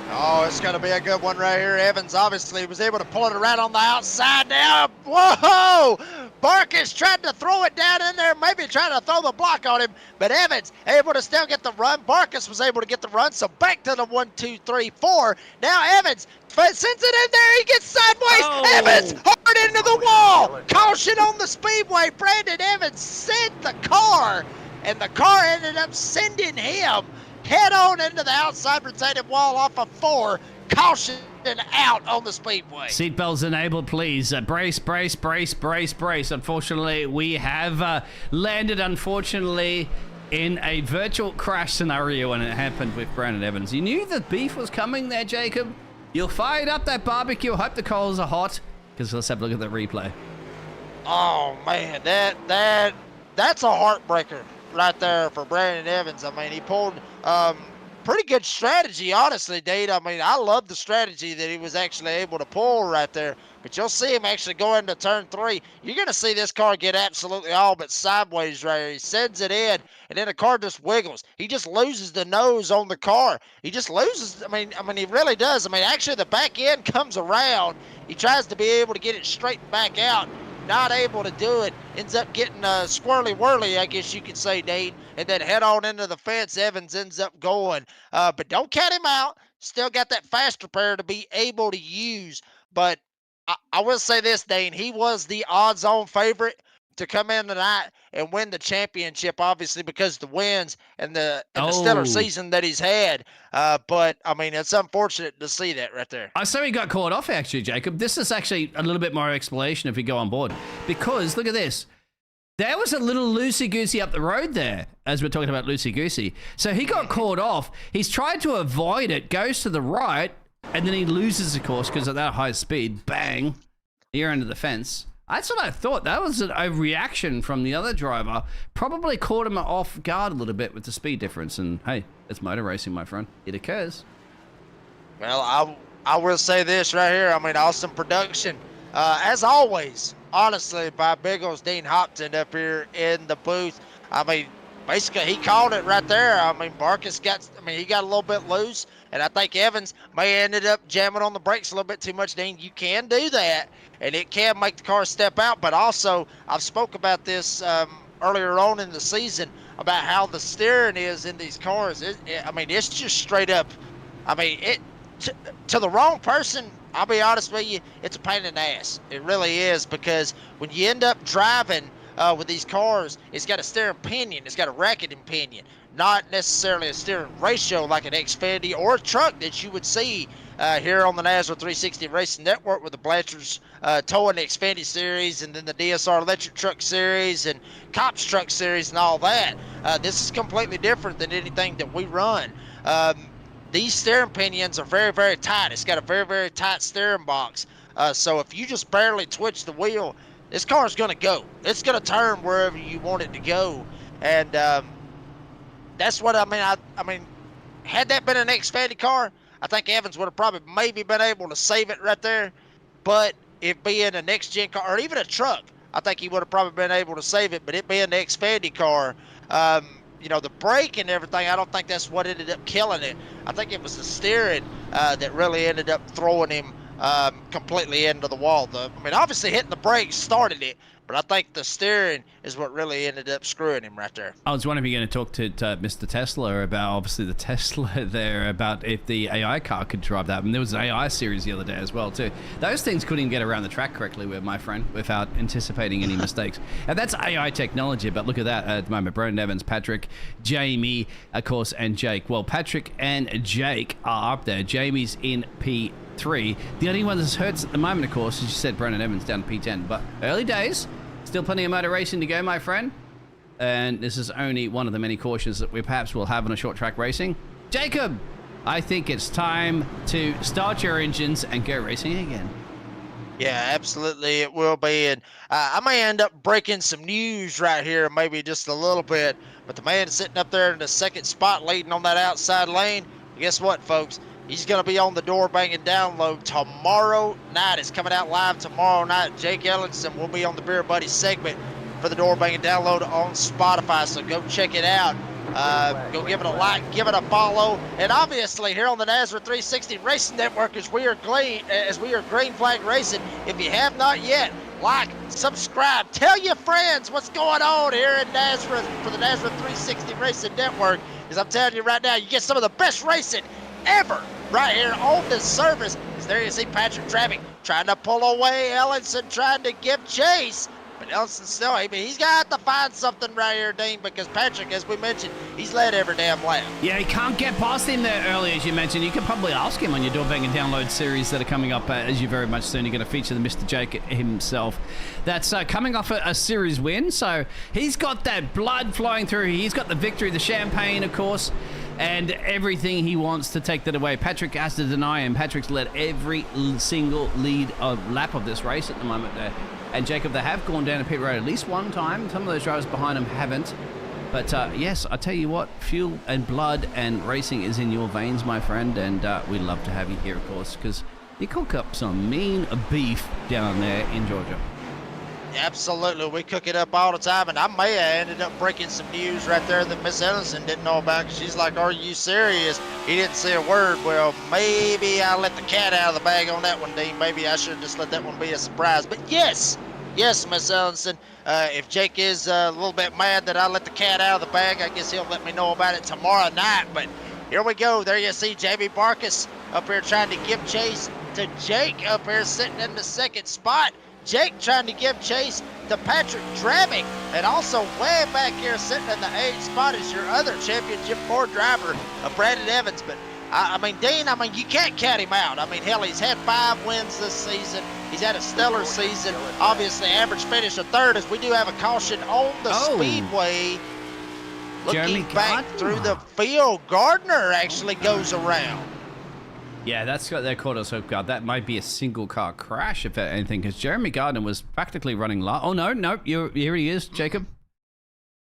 Oh, it's going to be a good one right here. Evans obviously was able to pull it around on the outside now. Whoa! Barkus tried to throw it down in there, maybe trying to throw the block on him, but Evans able to still get the run. Barkus was able to get the run, so back to the 1, 2, 3, 4. Now Evans sends it in there. He gets sideways. Oh. Evans hard into the wall. Caution on the speedway. Brandon Evans sent the car, and the car ended up sending him head on into the outside retaining wall off of 4. Caution out on the speedway. Seatbelts enabled, please. Brace, brace, brace, brace, brace. Unfortunately, we have landed, in a virtual crash scenario when it happened with Brandon Evans. You knew the beef was coming there, Jacob. You fired up that barbecue. Hope the coals are hot, because let's have a look at the replay. Oh, man, that's a heartbreaker right there for Brandon Evans. I mean, he pulled pretty good strategy, honestly, Dade. I mean, I love the strategy that he was actually able to pull right there. But you'll see him actually go into turn 3. You're going to see this car get absolutely all but sideways right here. He sends it in, and then the car just wiggles. He just loses the nose on the car. He just loses. I mean, he really does. I mean, actually, the back end comes around. He tries to be able to get it straightened back out. Not able to do it, ends up getting squirrely-whirly, I guess you could say, Dade, and then head on into the fence. Evans ends up going, but don't count him out. Still got that faster pair to be able to use, but I will say this, Dane, he was the odds-on favorite to come in tonight and win the championship, obviously, because of the wins and the stellar season that he's had. But, I mean, it's unfortunate to see that right there. I saw he got caught off, actually, Jacob. This is actually a little bit more explanation if you go on board. Because, look at this. There was a little loosey-goosey up the road there, as we're talking about loosey-goosey. So he got caught off. He's tried to avoid it, goes to the right, and then he loses, of course, because at that high speed, bang, you're under the fence. That's what I thought. That was a reaction from the other driver. Probably caught him off guard a little bit with the speed difference. And, hey, it's motor racing, my friend. It occurs. Well, I will say this right here. I mean, awesome production. As always, honestly, by Biggles Dean Hopton up here in the booth. I mean, basically, he called it right there. I mean, Barkus he got a little bit loose. And I think Evans may ended up jamming on the brakes a little bit too much, Dean. You can do that, and it can make the car step out. But also, I've spoke about this earlier on in the season about how the steering is in these cars. I mean, it's just straight up. I mean, to the wrong person, I'll be honest with you, it's a pain in the ass. It really is, because when you end up driving with these cars, it's got a steering pinion. It's got a racketing pinion. Not necessarily a steering ratio like an Xfinity or a truck that you would see here on the NASCAR 360 Racing Network with the Blanchard's towing the Xfinity Series and then the DSR Electric Truck Series and Cops Truck Series and all that. This is completely different than anything that we run. These steering pinions are very, very tight. It's got a very, very tight steering box. So if you just barely twitch the wheel, this car is going to go. It's going to turn wherever you want it to go. And that's what I mean. I mean, had that been an Xfinity car, I think Evans would have probably maybe been able to save it right there. But it being a next-gen car, or even a truck, I think he would have probably been able to save it. But it being the Xfinity car, you know, the brake and everything, I don't think that's what ended up killing it. I think it was the steering that really ended up throwing him completely into the wall. I mean, obviously hitting the brakes started it, but I think the steering is what really ended up screwing him right there. I was wondering if you're going to talk to Mr. Tesla about, obviously, the Tesla there, about if the AI car could drive that. And there was an AI series the other day as well, too. Those things couldn't even get around the track correctly, my friend, without anticipating any mistakes. And that's AI technology, but look at that at the moment. Brandon Evans, Patrick, Jamie, of course, and Jake. Well, Patrick and Jake are up there. Jamie's in P3. The only one that's hurts at the moment, of course, as you said, Brandon Evans down to P10. But early days, still plenty of motor racing to go, my friend. and this is only one of the many cautions that we perhaps will have in a short track racing. Jacob, I think it's time to start your engines and go racing again. Yeah, absolutely, it will be. And I may end up breaking some news right here, maybe just a little bit. But the man sitting up there in the second spot leading on that outside lane, guess what, folks? He's going to be on the door banging download tomorrow night. It's coming out live tomorrow night. Jake Ellenson will be on the Beer Buddy segment for the door banging download on Spotify. So go check it out. Go give it a like, give it a follow, and obviously here on the NASRA 360 Racing Network, as we are Green Flag Racing. If you have not yet, like, subscribe, tell your friends what's going on here in NASRA for the NASRA 360 Racing Network. Because I'm telling you right now, you get some of the best racing ever right here on this service. As there you see Patrick Travick trying to pull away, Ellenson trying to give chase. But Ellenson still, I mean, he's got to find something right here, Dean, because Patrick, as we mentioned, he's led every damn lap. Yeah, he can't get past him there early, as you mentioned. You could probably ask him on your door banging download series that are coming up as you very much soon. You're going to feature the Mr. Jake himself. That's coming off a series win, so he's got that blood flowing through. He's got the victory, the champagne, of course, and everything he wants to take that away. Patrick has to deny him. Patrick's led every single lap of this race at the moment there. And Jacob, they have gone down a pit road at least one time. Some of those drivers behind him haven't. But yes, I tell you what, fuel and blood and racing is in your veins, my friend. And we'd love to have you here, of course, because you cook up some mean beef down there in Georgia. Absolutely, we cook it up all the time, and I may have ended up breaking some news right there that Miss Ellison didn't know about, because she's like, are you serious? He didn't say a word. Well, maybe I let the cat out of the bag on that one, Dean. Maybe I should have just let that one be a surprise. But yes, Miss Ellison, if Jake is a little bit mad that I let the cat out of the bag, I guess he'll let me know about it tomorrow night. But here we go. There you see Jamie Barkus up here trying to give chase to Jake up here sitting in the second spot. Jake trying to give chase to Patrick Travick, and also way back here sitting in the 8th spot is your other Championship 4 driver, Brandon Evans. But I mean, Dean, you can't count him out. I mean, hell, he's had 5 wins this season. He's had a stellar season. Obviously, average finish of 3rd, as we do have a caution on the speedway. Looking back through the field, Gardner actually goes around. Yeah, that's got their quarter hope guard. That might be a single car crash, if anything, because Jeremy Gardner was practically running low. Oh, no, here he is, Jacob.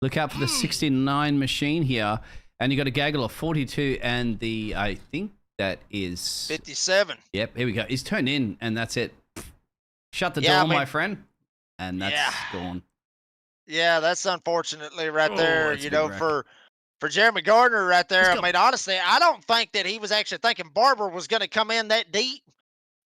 Look out for the 69 machine here. And you got a gaggle of 42 and the, I think that is 57. Yep, here we go. He's turned in, and that's it. Shut the door, my friend. And that's gone. Yeah, that's unfortunately right there, you know, for Jeremy Gardner right there. I mean, honestly, I don't think that he was actually thinking Barber was going to come in that deep.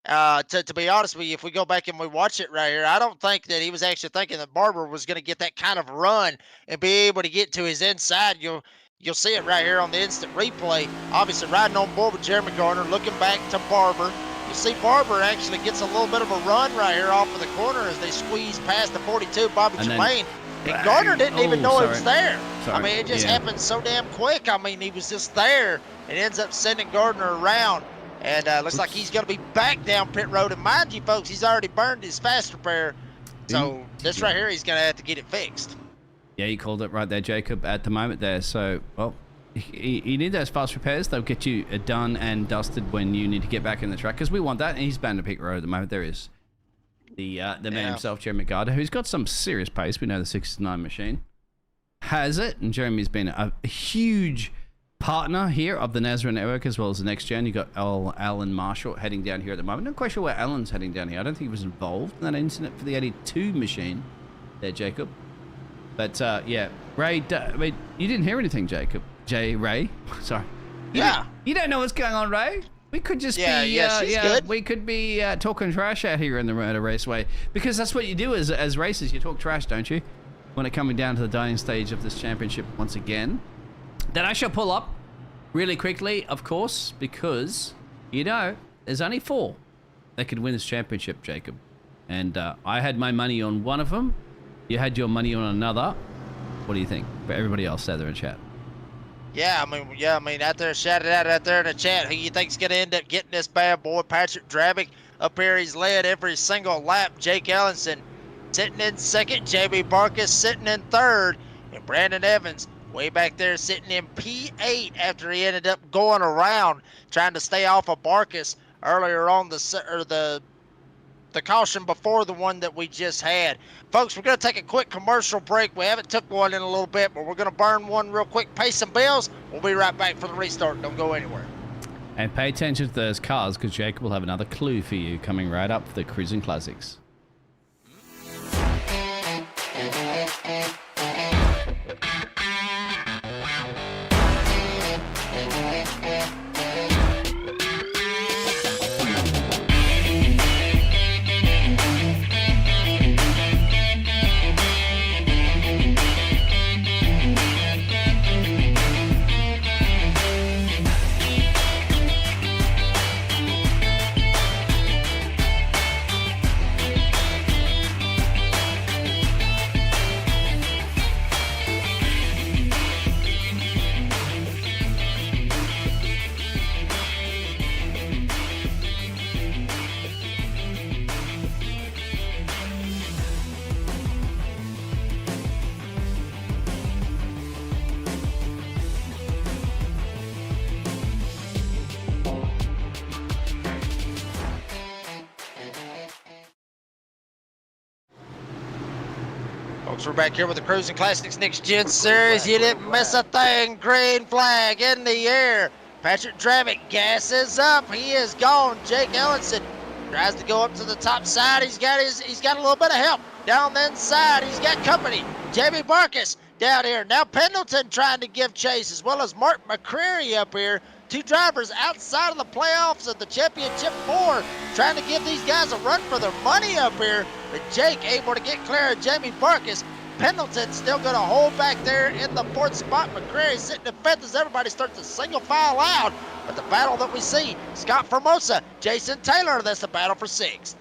To be honest with you, if we go back and we watch it right here, I don't think that he was actually thinking that Barber was going to get that kind of run and be able to get to his inside. You'll see it right here on the instant replay. Obviously, riding on board with Jeremy Gardner, looking back to Barber. You see Barber actually gets a little bit of a run right here off of the corner as they squeeze past the 42, Bobby Tremaine. And Gardner didn't even know it was there. I mean, it just happened so damn quick. I mean, he was just there. It ends up sending Gardner around. And looks like he's going to be back down pit road. And mind you, folks, he's already burned his fast repair. So this right here, he's going to have to get it fixed. Yeah, you called it right there, Jacob, at the moment there. So, well, you need those fast repairs. They'll get you done and dusted when you need to get back in the track, because we want that. And he's bound to pit road at the moment. There is the man himself, Jeremy Gardner, who's got some serious pace. We know the 69 machine has it. And Jeremy's been a huge partner here of the NASRA network, as well as the next gen. You got Alan Marshall heading down here at the moment. Not quite sure where Alan's heading down here. I don't think he was involved in that incident for the 82 machine there, Jacob. But yeah, Ray, you didn't hear anything, Jacob. Ray, sorry. You don't know what's going on, Ray. We could just we could be talking trash out here in the Raceway, because that's what you do as racers. You talk trash, don't you? When it coming down to the dying stage of this championship once again. Then I shall pull up really quickly, of course, because, you know, there's only 4 that could win this championship, Jacob. And I had my money on one of them. You had your money on another. What do you think? For everybody else out there in chat. Yeah, I mean, out there, shout it out there in the chat. Who you think's going to end up getting this bad boy? Patrick Travick up here. He's led every single lap. Jake Ellenson sitting in second. JB Barkus sitting in third. And Brandon Evans way back there sitting in P8 after he ended up going around trying to stay off of Barkus earlier on the caution before the one that we just had. Folks, we're going to take a quick commercial break. We haven't took one in a little bit, but we're going to burn one real quick, pay some bills. We'll be right back for the restart. Don't go anywhere. And pay attention to those cars because Jacob will have another clue for you coming right up for the Cruising Classics. Folks, we're back here with the Cruising Classics Next Gen Series. You didn't miss a thing. Green flag in the air. Patrick Dravick gasses up. He is gone. Jake Ellenson tries to go up to the top side. He's got a little bit of help down the inside. He's got company. Jamie Barkus down here. Now Pendleton trying to give chase, as well as Mark McCreary up here. Two drivers outside of the playoffs of the Championship 4 trying to give these guys a run for their money up here. But Jake able to get clear of Jamie Barkus. Pendleton still going to hold back there in the 4th spot. McCreary sitting in 5th as everybody starts to single file out. But the battle that we see, Scott Formosa, Jason Taylor, that's the battle for 6th.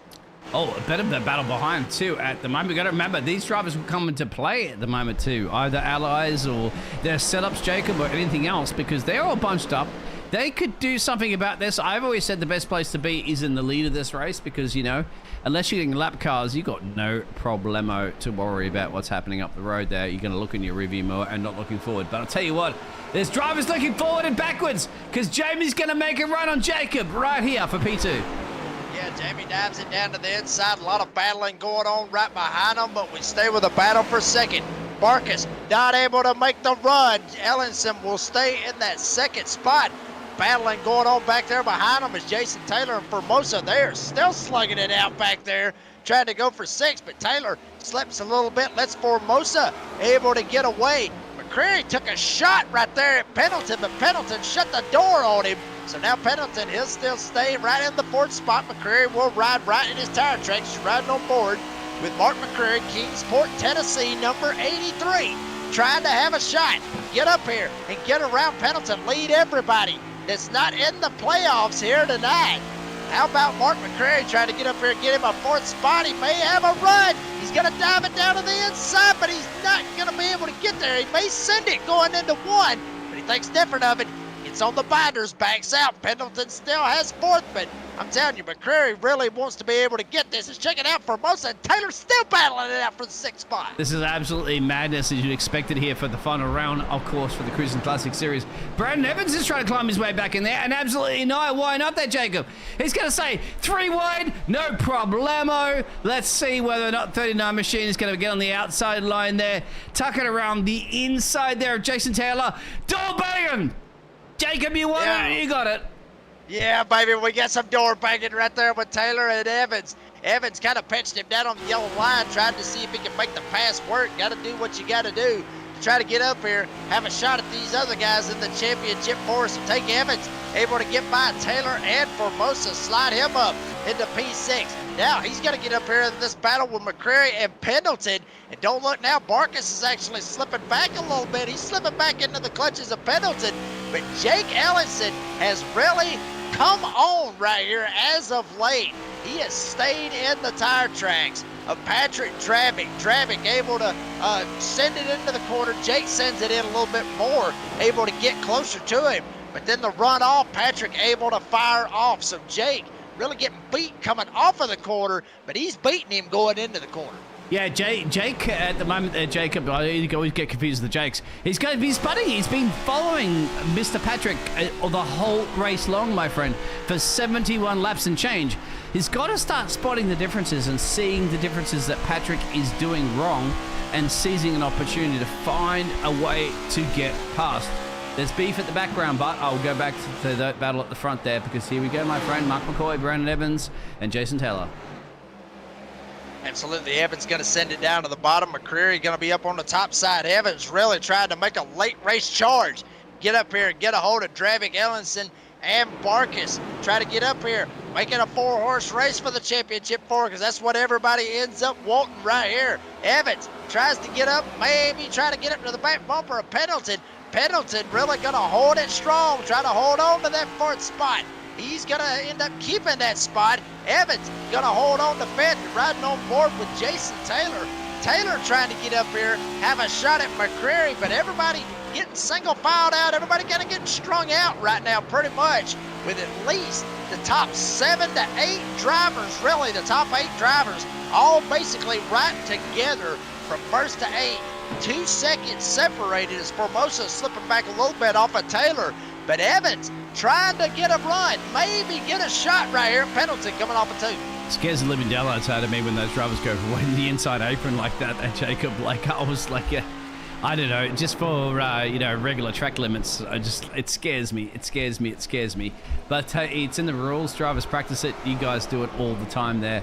Oh, a bit of the battle behind too at the moment. We've got to remember these drivers will come into play at the moment too. Either allies or their setups, Jacob, or anything else, because they're all bunched up. They could do something about this. I've always said the best place to be is in the lead of this race because, you know, unless you're getting lap cars, you've got no problemo to worry about what's happening up the road there. You're going to look in your rearview mirror and not looking forward. But I'll tell you what, there's drivers looking forward and backwards because Jamie's going to make a run on Jacob right here for P2. Yeah, Jamie dives it down to the inside. A lot of battling going on right behind him, but we stay with a battle for 2nd. Barkus not able to make the run. Ellenson will stay in that 2nd spot. Battling going on back there behind them is Jason Taylor and Formosa. They're still slugging it out back there, trying to go for 6, but Taylor slips a little bit, lets Formosa able to get away. McCreary took a shot right there at Pendleton, but Pendleton shut the door on him. So now Pendleton, he'll still stay right in the 4th spot. McCreary will ride right in his tire tracks. He's riding on board with Mark McCreary, Kingsport, Tennessee, number 83, trying to have a shot. Get up here and get around Pendleton, lead everybody that's not in the playoffs here tonight. How about Mark McCreary trying to get up here and get him a 4th spot? He may have a run. He's going to dive it down to the inside, but he's not going to be able to get there. He may send it going into 1, but he thinks different of it. It's on the binders, backs out. Pendleton still has 4th, but I'm telling you, McCreary really wants to be able to get this. He's checking out Formosa, and Taylor's still battling it out for the 6th spot. This is absolutely madness as you'd expect it here for the final round, of course, for the Cruising Classic Series. Brandon Evans is trying to climb his way back in there, and absolutely no, why not there, Jacob? He's going to say 3 wide, no problemo. Let's see whether or not 39 Machine is going to get on the outside line there, tuck it around the inside there of Jason Taylor. Door banging! Jacob, you won it, you got it. Yeah, baby, we got some door banging right there with Taylor and Evans. Evans kind of pinched him down on the yellow line, tried to see if he can make the pass work. Got to do what you got to do to try to get up here, have a shot at these other guys in the Championship 4. So take Evans, able to get by Taylor and Formosa, slide him up into P6. Now he's going to get up here in this battle with McCreary and Pendleton. And don't look now, Barkus is actually slipping back a little bit. He's slipping back into the clutches of Pendleton. But Jake Ellenson has really come on right here as of late. He has stayed in the tire tracks of Patrick Dravick. Dravick able to send it into the corner. Jake sends it in a little bit more, able to get closer to him. But then the run off, Patrick able to fire off. So Jake really getting beat coming off of the corner, but he's beating him going into the corner. Yeah, Jake at the moment there, Jacob, I always get confused with the Jakes. He's spotting. He's been following Mr. Patrick the whole race long, my friend, for 71 laps and change. He's got to start spotting the differences and seeing the differences that Patrick is doing wrong and seizing an opportunity to find a way to get past. There's beef at the background, but I'll go back to the battle at the front there because here we go, my friend. Mark McCoy, Brandon Evans, and Jason Taylor. Absolutely, Evans going to send it down to the bottom. McCreary going to be up on the top side. Evans really trying to make a late race charge. Get up here and get a hold of Dravik Ellenson and Barkus. Try to get up here, making a 4-horse race for the championship four, because that's what everybody ends up wanting right here. Evans tries to get up, maybe try to get up to the back bumper of Pendleton. Pendleton really going to hold it strong, try to hold on to that 4th spot. He's going to end up keeping that spot. Evans going to hold on to fifth, riding on board with Jason Taylor. Taylor trying to get up here, have a shot at McCreary, but everybody getting single filed out. Everybody kind of getting strung out right now pretty much, with at least the top 7 to 8 drivers, really the top 8 drivers, all basically right together from 1st to 8. 2 seconds separated as Formosa slipping back a little bit off of Taylor. But Evans trying to get a run, maybe get a shot right here. Pendleton coming off a 2. Scares the living daylights out of me when those drivers go in the inside apron like that, Jacob. Like, I was like, I don't know, just for, regular track limits, it scares me. It scares me. But it's in the rules. Drivers practice it. You guys do it all the time there.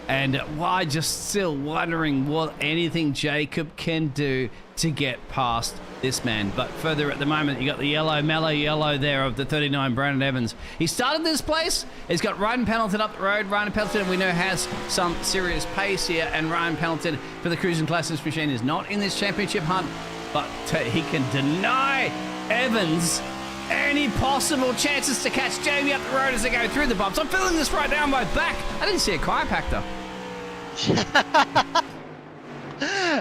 And why just still wondering what anything Jacob can do to get past this man. But further at the moment, you got the mellow yellow there of the 39 Brandon Evans. He started this place. He's got Ryan Pendleton up the road. Ryan Pendleton, we know, has some serious pace here. And Ryan Pendleton for the Crusin Classics machine is not in this championship hunt. But he can deny Evans any possible chances to catch Jamie up the road as they go through the bumps. I'm feeling this right now on my back. I didn't see a chiropractor.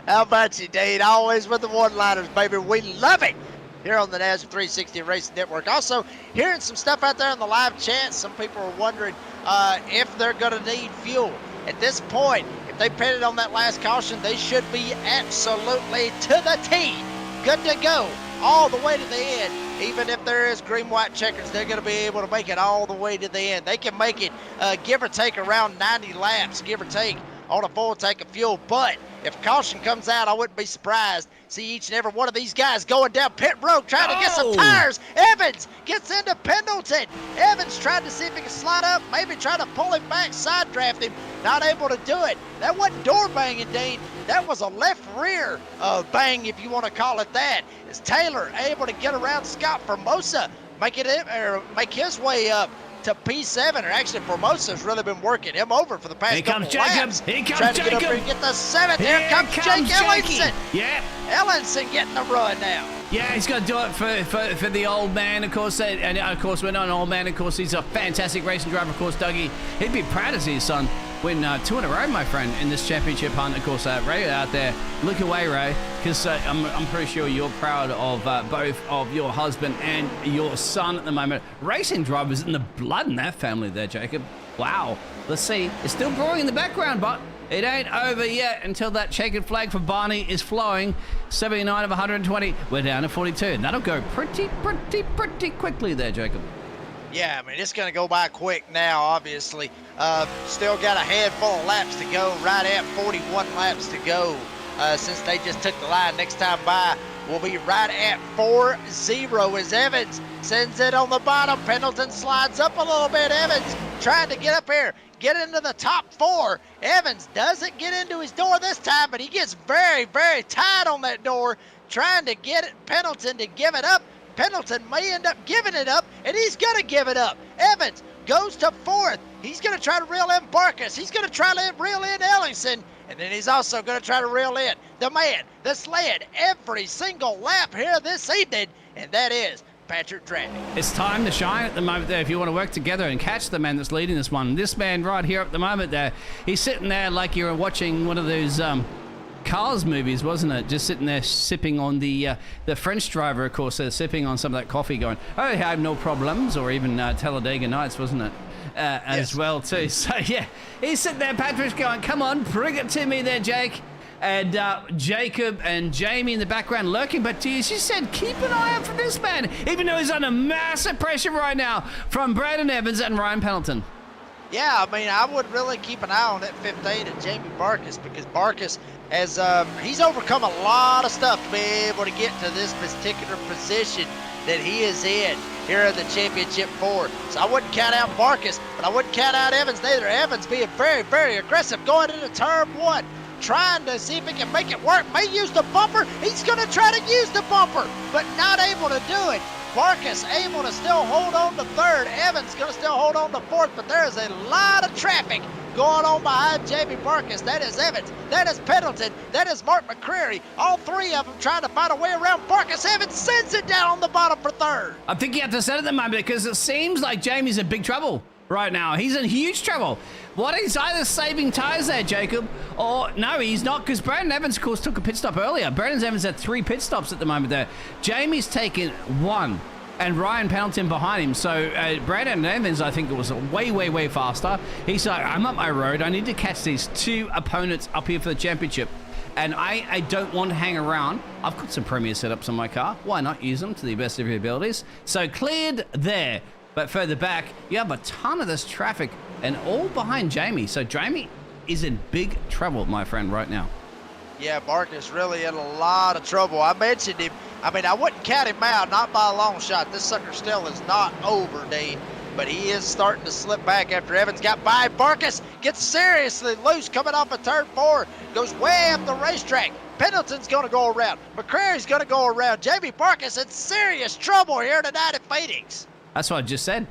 How about you, Dean? Always with the one-liners, baby. We love it here on the NASCAR 360 Racing Network. Also, hearing some stuff out there in the live chat. Some people are wondering if they're going to need fuel. At this point, if they pitted on that last caution, they should be absolutely to the T. Good to go all the way to the end. Even if there is green-white checkers, they're going to be able to make it all the way to the end. They can make it, give or take, around 90 laps, give or take, on a full tank of fuel. But if caution comes out, I wouldn't be surprised. See each and every one of these guys going down pit road trying to get some tires. Evans gets into Pendleton. Evans tried to see if he could slide up, maybe try to pull him back, side draft him. Not able to do it. That wasn't door banging, Dean. That was a left rear bang, if you want to call it that. Is Taylor able to get around Scott Formosa, make his way up to P7, or actually Formosa's really been working him over for the past couple laps. Here comes trying Jacob. to get up here and get the 7th. Here comes Jake Ellenson. Yeah. Ellenson getting the run now. Yeah, he's got to do it for the old man, of course. And, of course, we're not an old man. Of course, he's a fantastic racing driver, of course, Dougie. He'd be proud to see his son win 2 in a row, my friend, in this championship hunt. Of course, Ray out there. Look away, Ray, because I'm pretty sure you're proud of both of your husband and your son at the moment. Racing drivers in the blood in that family there, Jacob. Wow. Let's see. It's still brewing in the background, but it ain't over yet until that checkered flag for Barney is flowing. 79 of 120. We're down to 42. And that'll go pretty quickly there, Jacob. Yeah, I mean, it's going to go by quick now, obviously. Still got a handful of laps to go, right at 41 laps to go since they just took the line. Next time by will be right at 4-0 as Evans sends it on the bottom. Pendleton slides up a little bit. Evans trying to get up here, get into the top 4. Evans doesn't get into his door this time, but he gets very, very tight on that door, trying to get it, Pendleton to give it up. Pendleton may end up giving it up, and he's going to give it up. Evans goes to 4th. He's going to try to reel in Barkus. He's going to try to reel in Ellingson, and then he's also going to try to reel in the man that's led every single lap here this evening, and that is Patrick Dravik. It's time to shine at the moment there if you want to work together and catch the man that's leading this one. This man right here at the moment there, he's sitting there like you're watching one of those Cars movies, wasn't it? Just sitting there sipping on the French driver, of course, sipping on some of that coffee going, oh, I have no problems, or even Talladega Nights, wasn't it? as well too. So yeah, he's sitting there, Patrick's going, come on, bring it to me there, Jake. And Jacob and Jamie in the background lurking, but as you said, keep an eye out for this man, even though he's under massive pressure right now from Brandon Evans and Ryan Pendleton. Yeah, I mean, I would really keep an eye on that 15 and Jamie Barkas, because Barkas has he's overcome a lot of stuff to be able to get to this particular position that he is in here in the Championship 4. So I wouldn't count out Barkas, but I wouldn't count out Evans neither. Evans being very, very aggressive going into turn 1, trying to see if he can make it work. May use the bumper. He's going to try to use the bumper, but not able to do it. Barkas able to still hold on to 3rd. Evans going to still hold on to 4th, but there is a lot of traffic going on behind Jamie Barkas. That is Evans. That is Pendleton. That is Mark McCreary. All 3 of them trying to find a way around Barkas. Evans sends it down on the bottom for 3rd. I think you have to set it at the moment because it seems like Jamie's in big trouble right now. He's in huge trouble. What, he's either saving tires there, Jacob, or no, he's not, because Brandon Evans, of course, took a pit stop earlier. Brandon Evans had 3 pit stops at the moment there. Jamie's taken 1, and Ryan Pendleton behind him. So Brandon Evans, I think it was way, way, way faster. He's like, I'm up my road. I need to catch these 2 opponents up here for the championship. And I don't want to hang around. I've got some Premier setups on my car. Why not use them to the best of your abilities? So cleared there. But further back, you have a ton of this traffic and all behind Jamie. So Jamie is in big trouble, my friend, right now. Yeah, Barkas really in a lot of trouble. I mentioned him. I mean, I wouldn't count him out, not by a long shot. This sucker still is not over, Dean. But he is starting to slip back after Evans got by. Barkas gets seriously loose coming off of turn 4. Goes way up the racetrack. Pendleton's going to go around. McCreary's going to go around. Jamie Barkas in serious trouble here tonight at Phoenix. That's what I just said.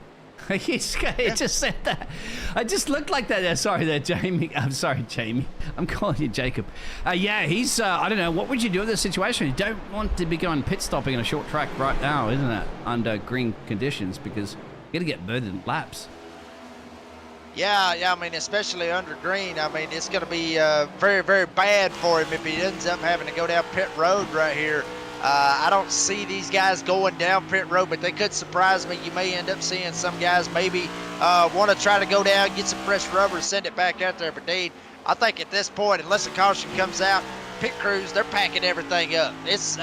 He just said that. I just looked like that. Sorry there, Jamie. I'm sorry, Jamie. I'm calling you Jacob. Yeah, he's, I don't know. What would you do in this situation? You don't want to be going pit stopping in a short track right now, isn't it? Under green conditions, because you're going to get burdened laps. Yeah, I mean, especially under green. I mean, it's going to be very, very bad for him if he ends up having to go down pit road right here. I don't see these guys going down pit road, but they could surprise me. You may end up seeing some guys maybe want to try to go down, get some fresh rubber, send it back out there. But Dean, I think at this point, unless a caution comes out, pit crews, they're packing everything up. It's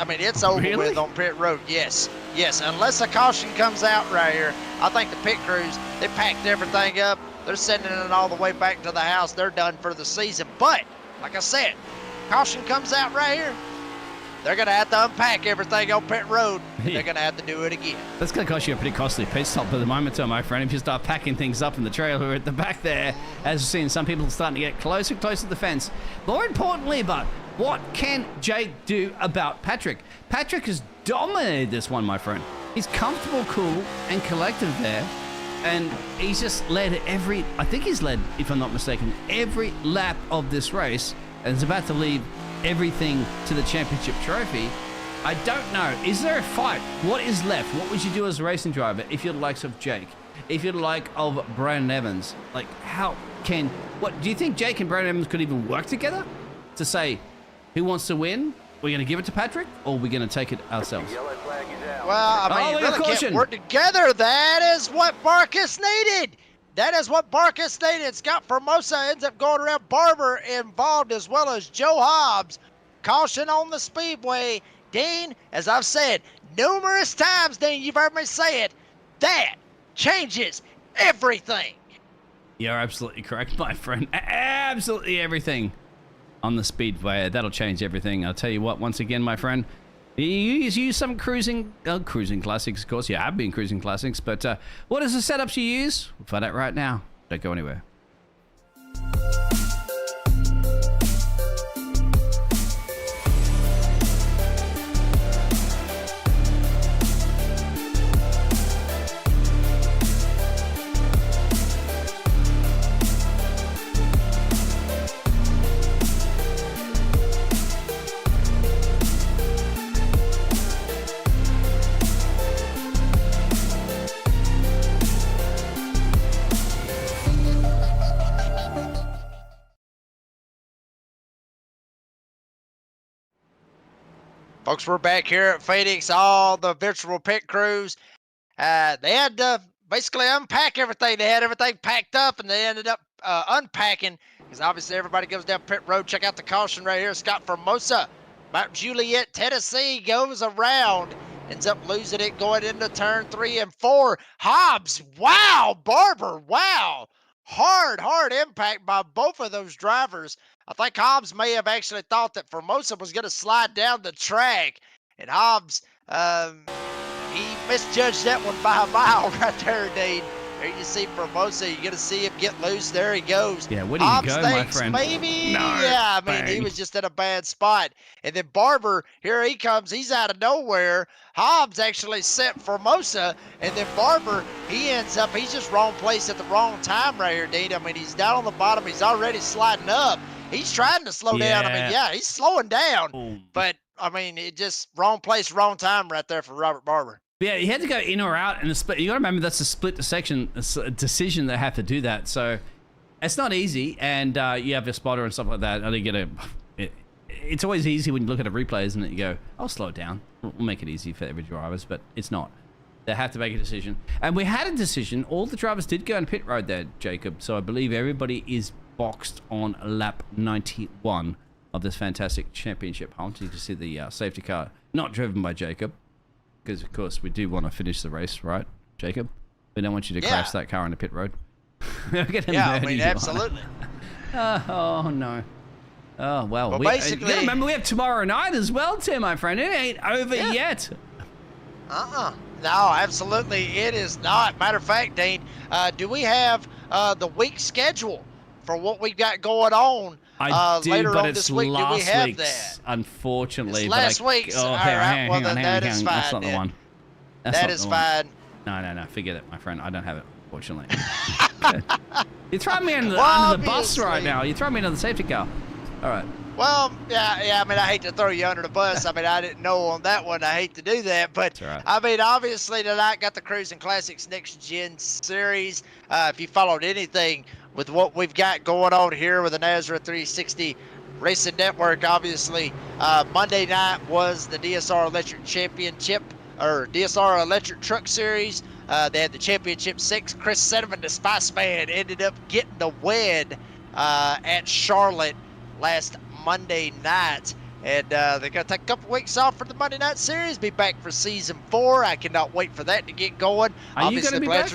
over Really? with on pit road. Yes. Unless a caution comes out right here, I think the pit crews, they packed everything up. They're sending it all the way back to the house. They're done for the season. But like I said, caution comes out right here, they're going to have to unpack everything on pit road, and they're going to have to do it again. That's going to cost you a pretty costly pit stop at the moment, though, my friend. If you start packing things up in the trailer at the back there, as we've seen, some people starting to get closer and closer to the fence. More importantly, but what can Jake do about Patrick? Patrick has dominated this one, my friend. He's comfortable, cool, and collective there. And he's just led I think he's led, if I'm not mistaken, every lap of this race, and is about to leave everything to the championship trophy. I don't know. Is there a fight? What is left? What would you do as a racing driver if you're the likes of Jake? If you're the like of Brandon Evans? Like, what do you think Jake and Brandon Evans could even work together to say who wants to win? We're going to give it to Patrick, or we're going to take it ourselves? Well, I mean, Oh, you we got really caution. can't work together. That is what Barkas needed. That is what Barkas needed. Scott Formosa ends up going around. Barber involved, as well as Joe Hobbs. Caution on the speedway. Dean, as I've said numerous times, Dean, you've heard me say it, that changes everything. You're absolutely correct, my friend. Absolutely everything on the speedway. That'll change everything. I'll tell you what, once again, my friend, you use some cruising classics, of course. You have been cruising classics, but what is the setups you use? We'll find out right now. Don't go anywhere. Folks, we're back here at Phoenix. All the virtual pit crews, they had to basically unpack everything. They had everything packed up, and they ended up unpacking because obviously everybody goes down pit road. Check out the caution right here. Scott Formosa, Mount Juliet, Tennessee, goes around, ends up losing it going into turn 3 and 4. Hobbs, wow. Barber, wow. Hard impact by both of those drivers. I think Hobbs may have actually thought that Formosa was going to slide down the track, and Hobbs, he misjudged that one by a mile right there, Dean. There you see Formosa. You're going to see him get loose. There he goes. Yeah, where do you Hobbs go, thinks my friend? maybe. No, Yeah, I mean, he bang. was just in a bad spot. And then Barber, here he comes. He's out of nowhere. Hobbs actually sent Formosa. And then Barber, he's just wrong place at the wrong time right here, Dean. I mean, he's down on the bottom. He's already sliding up. He's trying to slow down. I mean, yeah, he's slowing down. Boom. But, I mean, it just wrong place, wrong time right there for Robert Barber. Yeah, he had to go in or out in the split. You got to remember that's a split decision they have to do that. So it's not easy, and you have a spotter and stuff like that. I think it's always easy when you look at a replay, isn't it? You go, I'll slow it down. We'll make it easy for every drivers, but it's not. They have to make a decision. And we had a decision. All the drivers did go on pit road there, Jacob. So I believe everybody is boxed on lap 91 of this fantastic championship hunt. You can see the safety car not driven by Jacob. Because, of course, we do want to finish the race, right, Jacob? We don't want you to crash that car on the pit road. I mean, absolutely. Oh, no. Oh, well. Well, You basically, gotta remember, we have tomorrow night as well, Tim, my friend. It ain't over yet. No, absolutely, it is not. Matter of fact, Dean, do we have the week schedule for what we got going on I do, later but on it's this week? Do we last have week's, that? unfortunately. It's but last week's. Oh, All hang right, well, on, then that is fine. That's not the then. one. That's That not is the one. fine. No, forget it, my friend. I don't have it, unfortunately. You're throwing me under the bus right now. You're throwing me under the safety car. All right. Well, yeah. I mean, I hate to throw you under the bus. I mean, I didn't know on that one. I hate to do that, but That's all right. I mean, obviously tonight got the Crusin Classics Next Gen Series. If you followed anything with what we've got going on here with the Nazareth 360 Racing Network, obviously Monday night was the DSR Electric Championship or DSR Electric Truck Series. They had the Championship 6. Chris Cinnamon, the Spice Man, ended up getting the win at Charlotte last Monday night. And they're going to take a couple weeks off for the Monday Night Series, be back for Season 4. I cannot wait for that to get going. Are you going to be back?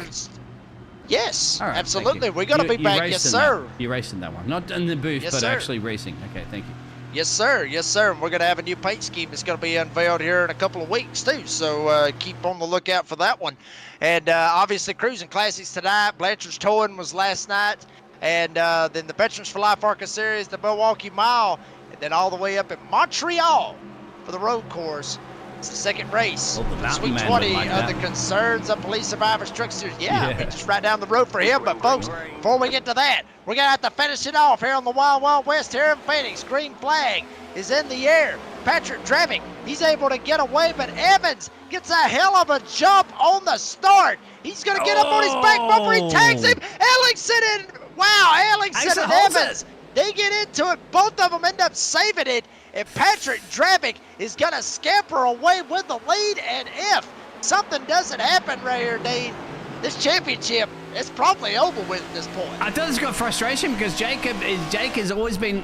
Yes, All right, absolutely. We're going to be back, yes, sir. You're racing that one. Not in the booth, Yes, but sir. actually racing. Okay, thank you. Yes, sir. Yes, sir. And we're going to have a new paint scheme that's going to be unveiled here in a couple of weeks, too. So keep on the lookout for that one. And obviously, Crusin Classics tonight. Blanchard's Towing was last night. And then the Veterans for Life ARCA Series, the Milwaukee Mile. And then all the way up in Montreal for the road course. It's the second race. Oh, the The mountain Sweet man 20 looked like of that. the Concerns of Police Survivors Truck Series. Yeah, I Yeah. mean, just right down the road for him. But, folks, before we get to that, we're going to have to finish it off here on the Wild Wild West here in Phoenix. Green flag is in the air. Patrick Dravick, he's able to get away, but Evans gets a hell of a jump on the start. He's going to get up on his back bumper. He tags him. Ellingson and, Ellingson and holds Evans. They get into it. Both of them end up saving it. And Patrick Dravick is going to scamper away with the lead. And if something doesn't happen right here, Dean, this championship is probably over with at this point. I thought it's got frustration because Jake has always been,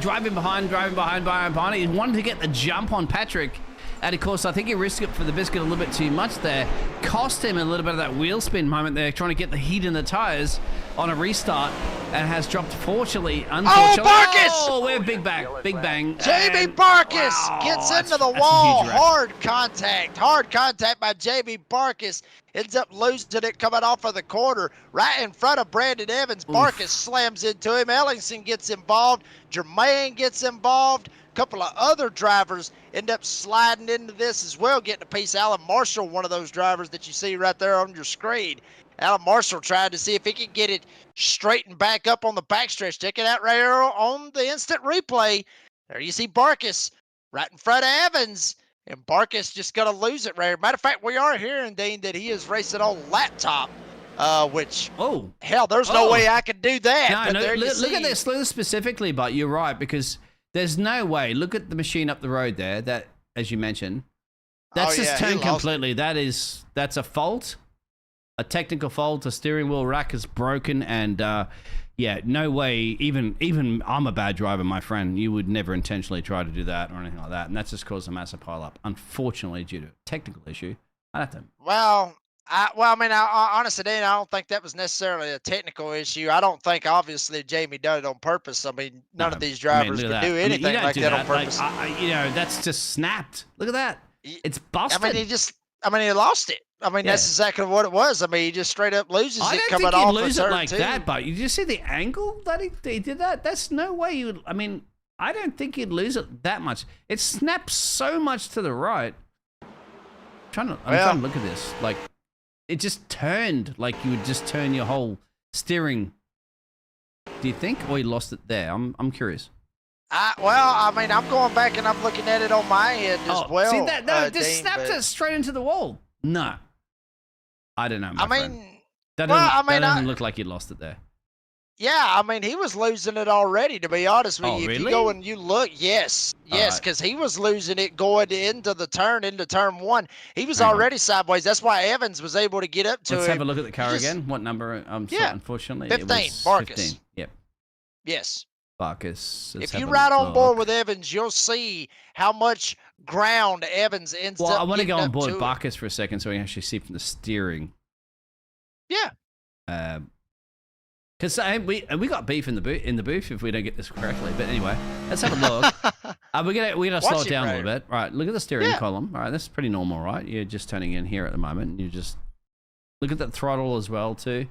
driving behind. He wanted to get the jump on Patrick. And, of course, I think he risked it for the biscuit a little bit too much there. Cost him a little bit of that wheel spin moment there, trying to get the heat in the tires on a restart, and has dropped, unfortunately. Barkis! Oh, we're big bang. Jamie And- Barkis wow, gets that's- into the that's a wall. huge wreck. Hard contact by Jamie Barkis. Ends up losing it coming off of the corner right in front of Brandon Evans. Barkis slams into him. Ellingson gets involved. Jermaine gets involved. A couple of other drivers end up sliding into this as well, getting a piece. Alan Marshall, one of those drivers that you see right there on your screen. Alan Marshall tried to see if he could get it straightened back up on the backstretch. Check it out right here on the instant replay. There you see Barkis right in front of Evans. And Barkis just going to lose it right here. Matter of fact, we are hearing, Dean, that he is racing on laptop, which, hell, there's no way I could do that. No, there you look at see. this specifically, but you're right, because there's no way. Look at the machine up the road there, that, as you mentioned, that's just he turned lost it. completely. That's a fault. a technical fault. A steering wheel rack is broken, and yeah, no way. Even I'm a bad driver, my friend. You would never intentionally try to do that or anything like that, and that's just caused a massive pile up. Unfortunately, due to a technical issue, I have to. Well, I mean, honestly, Dan, I don't think that was necessarily a technical issue. I don't think, obviously, Jamie did it on purpose. I mean, none of these drivers look would at do that. anything you don't like do that on purpose. That's just snapped. Look at that. It's busted. I mean, he lost it. I mean, that's exactly what it was. I mean, he just straight up loses I it don't coming think he'd off lose of it turn like two. that, but you just see the angle that he did that? That's no way you would. I mean, I don't think he'd lose it that much. It snaps so much to the right. I'm trying to look at this. Like, it just turned like you would just turn your whole steering. Do you think? Or he lost it there? I'm curious. Well, I mean, I'm going back and I'm looking at it on my end as well. See that? No, it just Dean, snapped it straight into the wall. No. I don't know, my friend. That doesn't look like he lost it there. Yeah, I mean, he was losing it already, to be honest with you. If Really? you go and you look, yes, because he was losing it going into turn one. He was already sideways. That's why Evans was able to get up to Let's him. have a look at the car again. What number? Unfortunately, 15, it was Barkus. 15. Yep, Yes. Barkus. If you ride on board with Evans, you'll see how much ground Evans ends up. Well, I want to go on board to Barkus for a second so we can actually see from the steering. Yeah. Because we got beef in the booth if we don't get this correctly. But anyway, let's have a look. We're gonna slow it down a little bit. Right, look at the steering column. All right, that's pretty normal, right? You're just turning in here at the moment. You just look at that throttle as well too.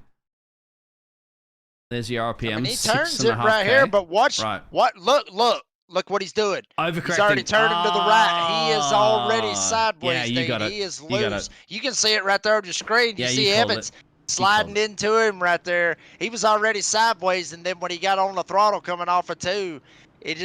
There's your RPM. I mean, he turns it right here, but watch. Right. What? Look what he's doing. Overcorrecting. He's already turned him to the right. He is already sideways. Yeah, you got it. He is You got loose. it. You can see it right there on your screen. You Yeah, see you called Evans it. sliding into him right there. He was already sideways, and then when he got on the throttle coming off of two, it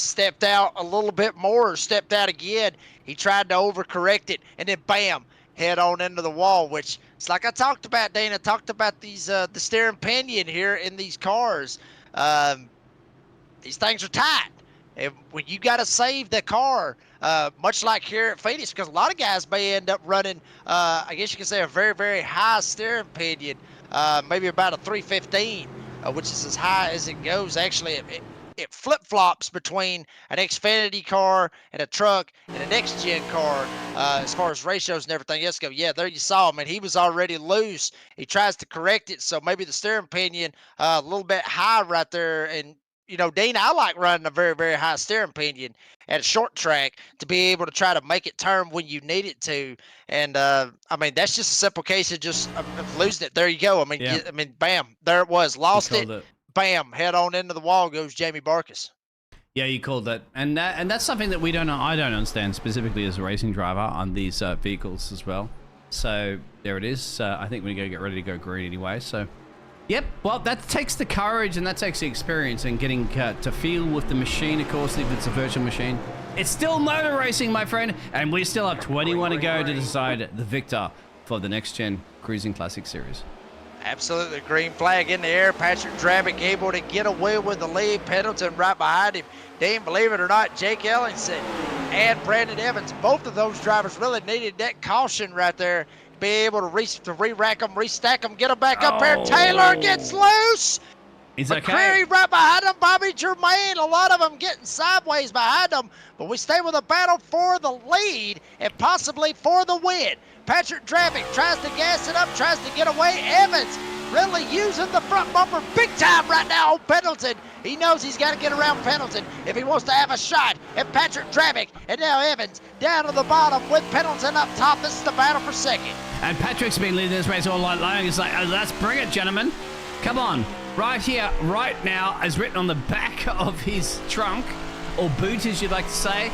stepped out a little bit more, stepped out again. He tried to overcorrect it, and then bam, head on into the wall, which it's like I talked about, Dana. Talked about these the steering pinion here in these cars. These things are tight. And when you got to save the car, much like here at Phoenix, because a lot of guys may end up running, I guess you could say, a very, very high steering pinion, maybe about a 315, which is as high as it goes. Actually, it flip-flops between an Xfinity car and a truck and a next-gen car as far as ratios and everything else go. Yeah, there you saw him, and he was already loose. He tries to correct it, so maybe the steering pinion a little bit high right there. And you know, Dean, I like running a very, very high steering pinion at a short track to be able to try to make it turn when you need it to. And I mean, that's just a simple case of just of losing it. There you go. I mean, bam, there it was. Lost it. Bam, head on into the wall goes Jamie Barkus. Yeah, you called that, and that's something that we don't know. I don't understand specifically as a racing driver on these vehicles as well. So there it is. I think we go get ready to go green anyway. So. Yep, well, that takes the courage and that takes the experience and getting to feel with the machine, of course, if it's a virtual machine. It's still motor racing, my friend, and we still have 21 to go to decide the victor for the next-gen Cruising Classic Series. Absolutely. Green flag in the air. Patrick Drabick able to get away with the lead. Pendleton right behind him. Dean, believe it or not, Jake Ellingson and Brandon Evans, both of those drivers really needed that caution right there. Be able to re-rack them, restack them, get them back up here. Taylor gets loose. He's McCreary right behind him. Bobby Germain, a lot of them getting sideways behind them. But we stay with a battle for the lead and possibly for the win. Patrick Drabick tries to gas it up, tries to get away. Evans really using the front bumper big time right now on Pendleton. He knows he's got to get around Pendleton if he wants to have a shot at Patrick Drabick. And now Evans down to the bottom with Pendleton up top. This is the battle for second. And Patrick's been leading this race all night long. He's like, let's bring it, gentlemen. Come on. Right here, right now, as written on the back of his trunk, or boot, as you'd like to say.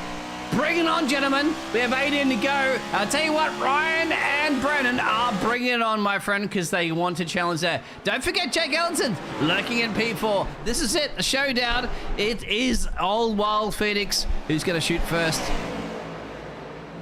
Bring it on, gentlemen. We have 8 in to go. I'll tell you what, Ryan and Brennan are bringing it on, my friend, because they want to challenge there. Don't forget Jake Ellington lurking in P4. This is it, the showdown. It is Old Wild Phoenix. Who's going to shoot first?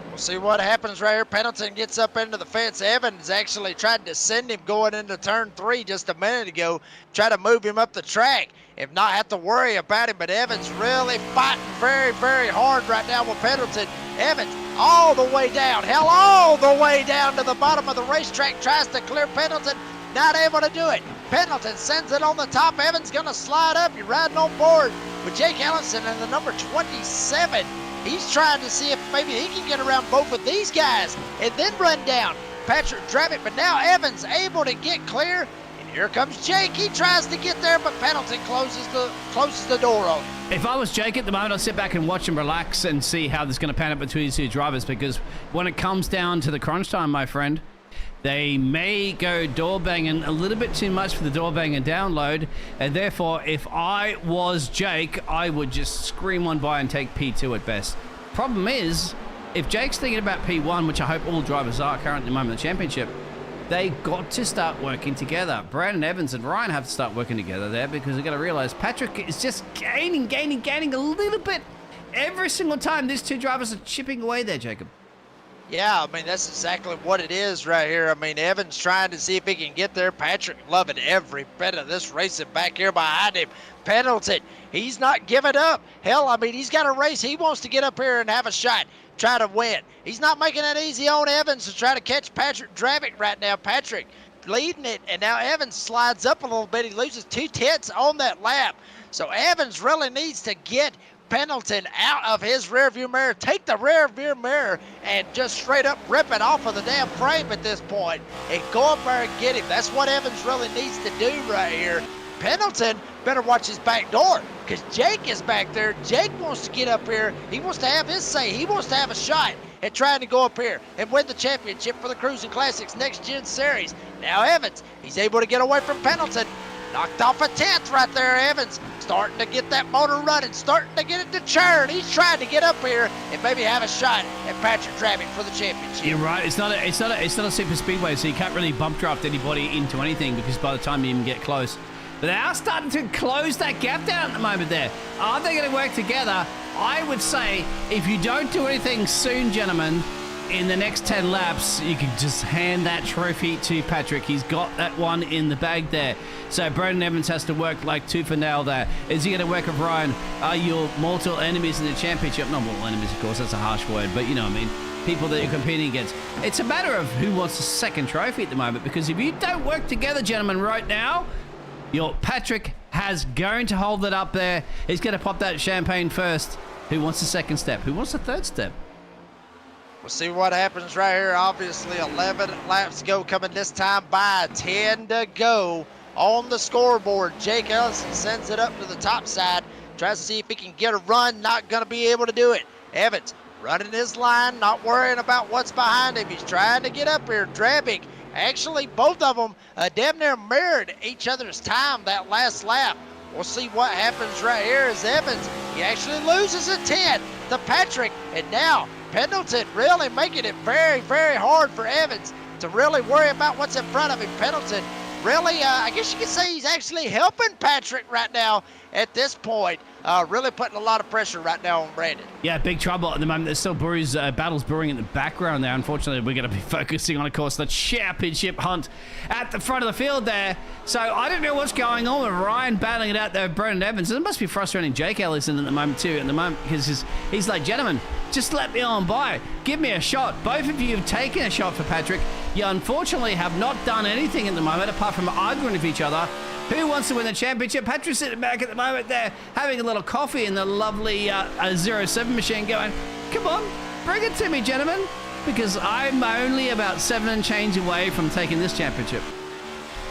We'll see what happens right here. Pendleton gets up into the fence. Evans actually tried to send him going into turn 3 just a minute ago. Try to move him up the track. if not have to worry about him. But Evans really fighting very, very hard right now with Pendleton. Evans all the way down, hell, all the way down to the bottom of the racetrack, tries to clear Pendleton, not able to do it. Pendleton sends it on the top. Evans gonna slide up. You're riding on board with Jake Ellison and the number 27. He's trying to see if maybe he can get around both of these guys and then run down Patrick Dravitt. But now Evans able to get clear. And here comes Jake. He tries to get there, but Pendleton closes the door on him. If I was Jake at the moment, I'd sit back and watch him relax and see how this is going to pan out between these two drivers, because when it comes down to the crunch time, my friend, they may go door banging a little bit too much for the door banging download, and therefore, if I was Jake, I would just scream one by and take P2 at best. Problem is, if Jake's thinking about P1, which I hope all drivers are currently at the moment in the championship, they got to start working together. Brandon Evans and Ryan have to start working together there, because they've got to realize Patrick is just gaining a little bit every single time these two drivers are chipping away there, Jacob. Yeah, I mean, that's exactly what it is right here. I mean, Evans trying to see if he can get there. Patrick loving every bit of this racing back here behind him. Pendleton, he's not giving up. Hell, I mean, he's got a race. He wants to get up here and have a shot, try to win. He's not making it easy on Evans to try to catch Patrick Dravitt right now. Patrick leading it, and now Evans slides up a little bit. He loses 2/10 on that lap. So Evans really needs to get Pendleton out of his rearview mirror, take the rearview mirror and just straight up rip it off of the damn frame at this point and go up there and get him. That's what Evans really needs to do right here. Pendleton better watch his back door, because Jake is back there. Jake wants to get up here. He wants to have his say. He wants to have a shot at trying to go up here and win the championship for the Cruising Classics Next Gen Series. Now Evans, he's able to get away from Pendleton. Knocked off a 10th right there, Evans. Starting to get that motor running, starting to get it to churn. He's trying to get up here and maybe have a shot at Patrick Dravitt for the championship. You're right. It's not a super speedway, so you can't really bump draft anybody into anything, because by the time you even get close. But they are starting to close that gap down at the moment there. Are they going to work together? I would say if you don't do anything soon, gentlemen, in the next 10 laps, you can just hand that trophy to Patrick. He's got that one in the bag there. So Brandon Evans has to work like tooth and nail there. Is he going to work with Ryan? Are your mortal enemies in the championship? Not mortal enemies, of course, that's a harsh word, but you know what I mean. People that you're competing against. It's a matter of who wants the second trophy at the moment, because if you don't work together, gentlemen, right now, your Patrick has going to hold it up there. He's going to pop that champagne first. Who wants the second step? Who wants the third step? We'll see what happens right here. Obviously, 11 laps to go, coming this time by 10 to go on the scoreboard. Jake Ellison sends it up to the top side, tries to see if he can get a run. Not going to be able to do it. Evans running his line, not worrying about what's behind him. He's trying to get up here. Dravitt, actually, both of them damn near mirrored each other's time that last lap. We'll see what happens right here as Evans, he actually loses a 10 to Patrick, and now Pendleton really making it very, very hard for Evans to really worry about what's in front of him. Pendleton really, I guess you could say he's actually helping Patrick right now at this point. Really putting a lot of pressure right now on Brandon. Yeah, big trouble at the moment. There's still battles brewing in the background there. Unfortunately, we're going to be focusing on, of course, the championship hunt at the front of the field there. So I don't know what's going on with Ryan battling it out there with Brandon Evans. It must be frustrating Jake Ellison at the moment, too, because he's like, gentlemen, just let me on by. Give me a shot. Both of you have taken a shot for Patrick. You unfortunately have not done anything at the moment apart from arguing with each other. Who wants to win the championship? Patrick's sitting back at the moment there, having a little coffee in the lovely 07 machine going, come on, bring it to me, gentlemen, because I'm only about 7 and change away from taking this championship.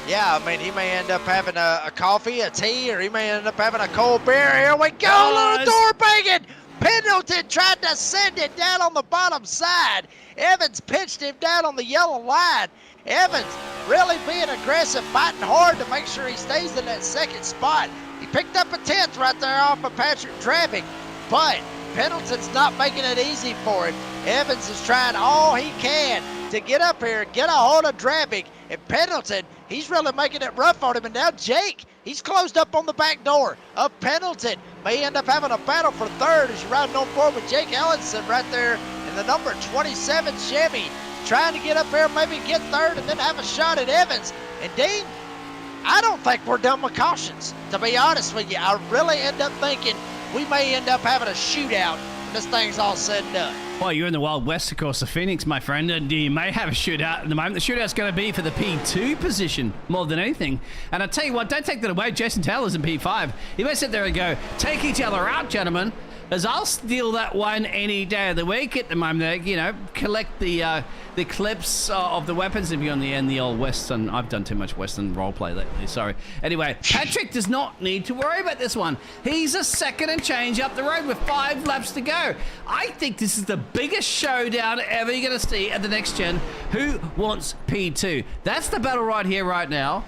Yeah, I mean, he may end up having a coffee, a tea, or he may end up having a cold beer. Here we go, little door banging. Pendleton tried to send it down on the bottom side. Evans pitched him down on the yellow line. Evans really being aggressive, fighting hard to make sure he stays in that second spot. He picked up a 10th right there off of Patrick Dravitt, but Pendleton's not making it easy for him. Evans is trying all he can to get up here, get a hold of Dravitt, and Pendleton, he's really making it rough on him. And now Jake, he's closed up on the back door of Pendleton. May end up having a battle for third as you're riding on board with Jake Ellison right there in the number 27 Chevy, trying to get up here, maybe get third, and then have a shot at Evans. And Dean, I don't think we're done with cautions. To be honest with you, I really end up thinking we may end up having a shootout when this thing's all said and done. Well, you're in the Wild West, of course, of Phoenix, my friend, and you may have a shootout at the moment. The shootout's going to be for the P2 position more than anything. And I tell you what, don't take that away. Jason Taylor's in P5. You may sit there and go, take each other out, gentlemen, as I'll steal that one any day of the week at the moment. You know, collect the clips of the weapons if you're on the old Western. I've done too much Western roleplay lately, sorry. Anyway, Patrick does not need to worry about this one. He's a second and change up the road with 5 laps to go. I think this is the biggest showdown ever you're going to see at the next gen. Who wants P2? That's the battle right here, right now.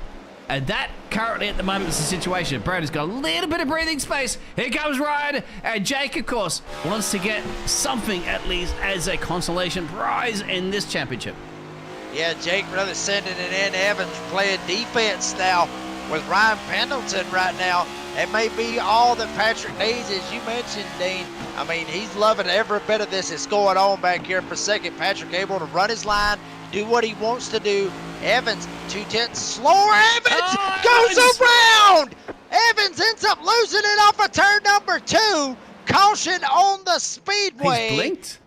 And that currently at the moment is the situation. Brad has got a little bit of breathing space. Here comes Ryan. And Jake, of course, wants to get something at least as a consolation prize in this championship. Yeah, Jake really sending it in. Evans playing defense now with Ryan Pendleton right now. It may be all that Patrick needs, as you mentioned, Dean. I mean, he's loving every bit of this that's going on back here for second. Patrick able to run his line, do what he wants to do. Evans, 2/10 slower. Evans goes around. Evans ends up losing it off of turn number 2. Caution on the speedway. He's blinked.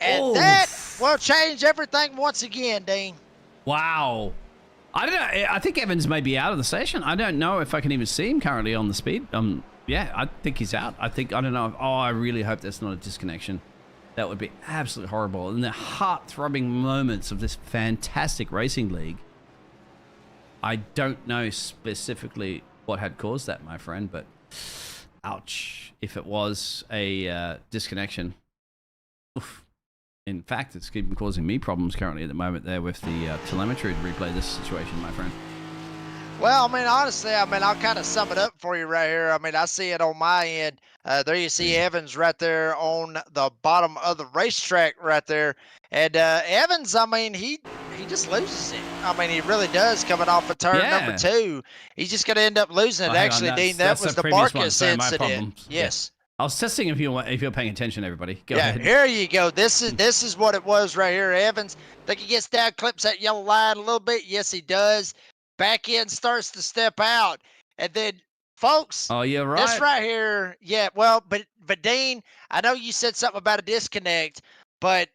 And that will change everything once again, Dean. Wow. I don't know. I think Evans may be out of the session. I don't know if I can even see him currently on the speed. Yeah, I think he's out. I don't know. I really hope that's not a disconnection. That would be absolutely horrible. In the heart-throbbing moments of this fantastic racing league, I don't know specifically what had caused that, my friend, but ouch. If it was a disconnection. Oof. In fact, it's even causing me problems currently at the moment there with the telemetry to replay this situation, my friend. Well, I mean, honestly, I mean, I'll kind of sum it up for you right here. I mean, I see it on my end. There you see Evans right there on the bottom of the racetrack right there. And Evans, I mean, he just loses it. I mean, he really does coming off of turn number 2. He's just going to end up losing it. Actually, Dean, that was the Marcus incident. Yes. I was testing if you're paying attention, everybody. Go ahead. Here you go. This is what it was right here. Evans, think he gets down, clips that yellow line a little bit. Yes, he does. Back end starts to step out, and then, folks. Oh, you're right. This right here, yeah. Well, but Dean, I know you said something about a disconnect, but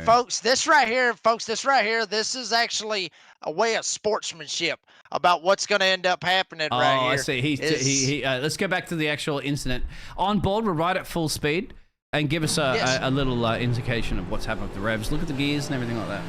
folks, this right here, this is actually a way of sportsmanship about what's going to end up happening right here. Oh, I see. He let's go back to the actual incident. On board, we're right at full speed, and give us a little indication of what's happening with the revs. Look at the gears and everything like that.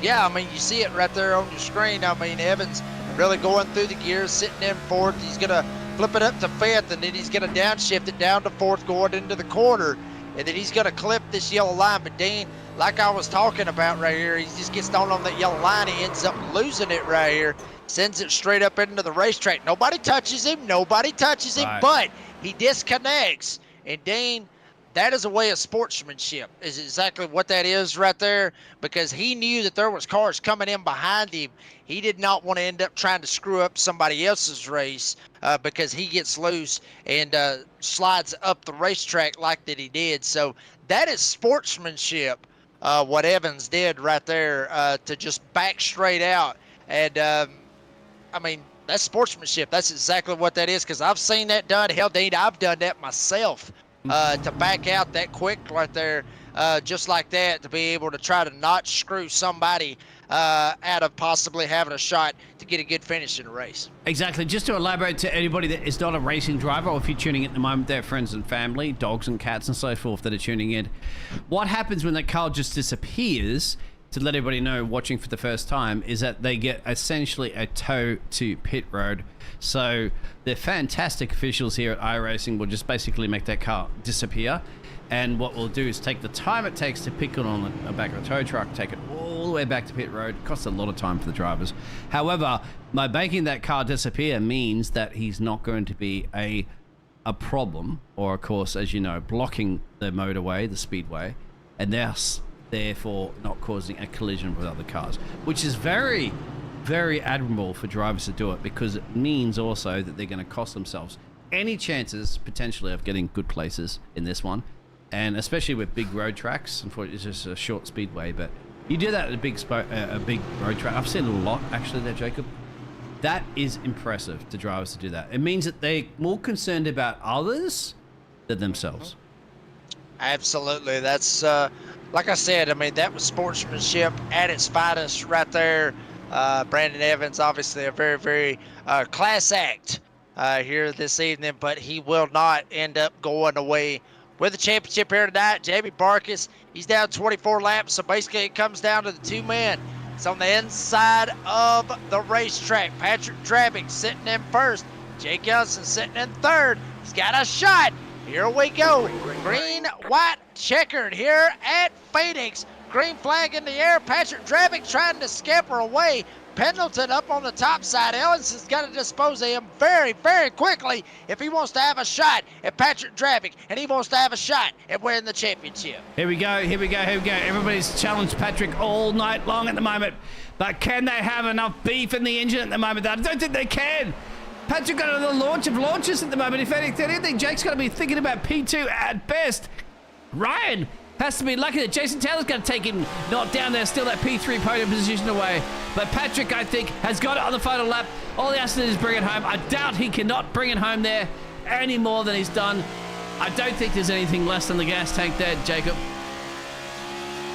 Yeah, I mean, you see it right there on your screen. I mean, Evans really going through the gears, sitting in fourth. He's going to flip it up to fifth, and then he's going to downshift it down to fourth, going into the corner. And then he's going to clip this yellow line. But Dean, like I was talking about right here, he just gets down on that yellow line. He ends up losing it right here, sends it straight up into the racetrack. Nobody touches him, but he disconnects. And Dean, that is a way of sportsmanship, is exactly what that is right there, because he knew that there was cars coming in behind him. He did not want to end up trying to screw up somebody else's race because he gets loose and slides up the racetrack like that he did. So that is sportsmanship, what Evans did right there, to just back straight out. And, I mean, that's sportsmanship. That's exactly what that is, because I've seen that done. Hell, Dean, I've done that myself. To back out that quick right there, just like that, to be able to try to not screw somebody out of possibly having a shot to get a good finish in a race. Exactly. Just to elaborate to anybody that is not a racing driver, or if you're tuning in at the moment, they're friends and family, dogs and cats and so forth that are tuning in. What happens when that car just disappears, to let everybody know watching for the first time, is that they get essentially a tow to pit road. So the fantastic officials here at iRacing will just basically make that car disappear. And what we'll do is take the time it takes to pick it on the back of a tow truck, take it all the way back to pit road. It costs a lot of time for the drivers. However, by making that car disappear means that he's not going to be a problem, or of course, as you know, blocking the motorway, the speedway, and therefore not causing a collision with other cars, which is very, very admirable for drivers to do it, because it means also that they're going to cost themselves any chances potentially of getting good places in this one. And especially with big road tracks, unfortunately it's just a short speedway, but you do that at a big road track. I've seen it a lot actually there, Jacob. That is impressive to drivers to do that. It means that they're more concerned about others than themselves. Absolutely. That's like I said, I mean, that was sportsmanship at its finest right there. Brandon Evans, obviously a very, very class act here this evening, but he will not end up going away with the championship here tonight. Jamie Barkis, he's down 24 laps, so basically it comes down to the two men. It's on the inside of the racetrack. Patrick Drabick sitting in first. Jake Johnson sitting in third. He's got a shot. Here we go. Green, white, checkered here at Phoenix. Green flag in the air. Patrick Drabick trying to scamper away. Pendleton up on the top side. Ellison's got to dispose of him very, very quickly if he wants to have a shot at Patrick Drabick, and he wants to have a shot at winning the championship. Here we go, here we go, here we go. Everybody's challenged Patrick all night long at the moment. But can they have enough beef in the engine at the moment? I don't think they can. Patrick got the launch of launches at the moment. If anything, Jake's going to be thinking about P2 at best. Ryan has to be lucky that Jason Taylor's going to take him not down there, still that P3 podium position away. But Patrick, I think, has got it on the final lap. All he has to do is bring it home. I doubt he cannot bring it home there any more than he's done. I don't think there's anything less than the gas tank there, Jacob.